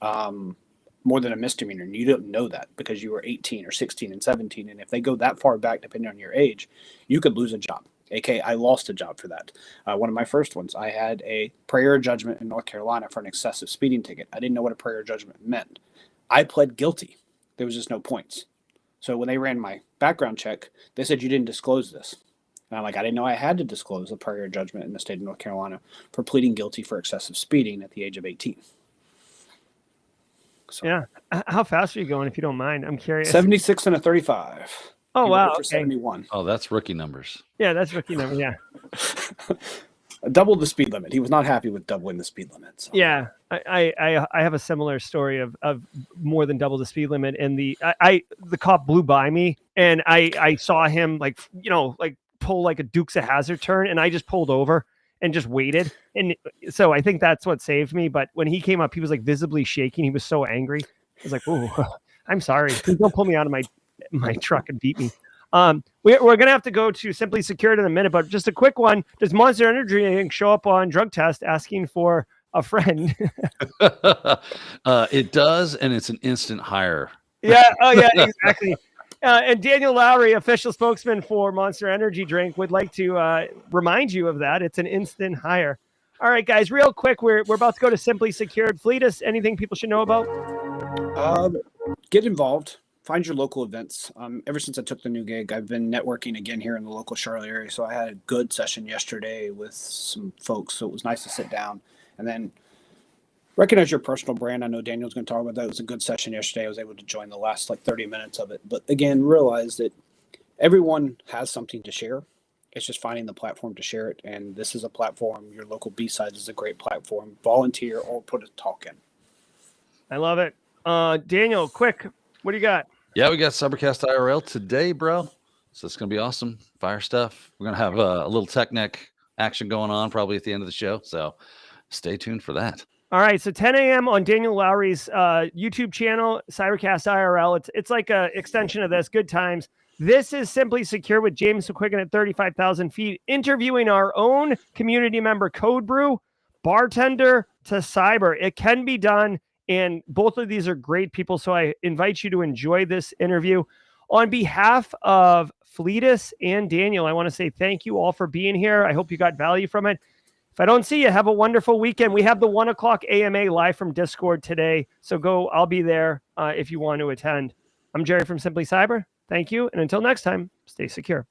more than a misdemeanor. And you don't know that because you were 18 or 16 and 17. And if they go that far back, depending on your age, you could lose a job. aka I lost a job for that. One of my first ones, I had a prayer judgment in North Carolina for an excessive speeding ticket. I didn't know what a prayer judgment meant. I pled guilty. There was just no points. So when they ran my background check, they said you didn't disclose this. And I'm like, I didn't know I had to disclose a prior judgment in the state of North Carolina for pleading guilty for excessive speeding at the age of 18. So, Yeah. How fast are you going, if you don't mind? I'm curious. 76 and a 35. Oh, He wow. went for Okay. 71. Oh, that's rookie numbers. Yeah, that's rookie number. Yeah. Doubled the speed limit. He was not happy with doubling the speed limit. So. Yeah. I have a similar story of more than double the speed limit. And the cop blew by me, and I saw him like pull like a Dukes of Hazzard turn, and I just pulled over and just waited. And so I think that's what saved me. But when he came up, he was like visibly shaking. He was so angry. I was like, "Oh, I'm sorry. Please don't pull me out of my truck and beat me." We're going to have to go to Simply Secured in a minute, but just a quick one. Does Monster Energy show up on drug test asking for a friend? It does, and it's an instant hire. Yeah. Oh, yeah, exactly. And Daniel Lowry, official spokesman for Monster Energy Drink, would like to remind you of that. It's an instant hire. All right, guys, real quick, we're about to go to Simply Secured. Fleetus, anything people should know about? Get involved. Find your local events. Ever since I took the new gig, I've been networking again here in the local Charlotte area. So I had a good session yesterday with some folks. So it was nice to sit down and then recognize your personal brand. I know Daniel's going to talk about that. It was a good session yesterday. I was able to join the last 30 minutes of it. But again, realize that everyone has something to share. It's just finding the platform to share it. And this is a platform. Your local B-Sides is a great platform. Volunteer or put a talk in. I love it. Daniel, quick, what do you got? Yeah, we got Cybercast IRL today, bro. So it's going to be awesome. Fire stuff. We're going to have a little tech neck action going on probably at the end of the show. So stay tuned for that. All right, so 10 a.m. on Daniel Lowry's YouTube channel, Cybercast IRL. It's like an extension of this. Good times. This is Simply Secure with James McQuiggan at 35,000 feet, interviewing our own community member, Code Brew, bartender to cyber. It can be done, and both of these are great people, so I invite you to enjoy this interview. On behalf of Fleetus and Daniel, I want to say thank you all for being here. I hope you got value from it. If I don't see you, have a wonderful weekend. We have the 1 o'clock AMA live from Discord today. So I'll be there if you want to attend. I'm Jerry from Simply Cyber. Thank you. And until next time, stay secure.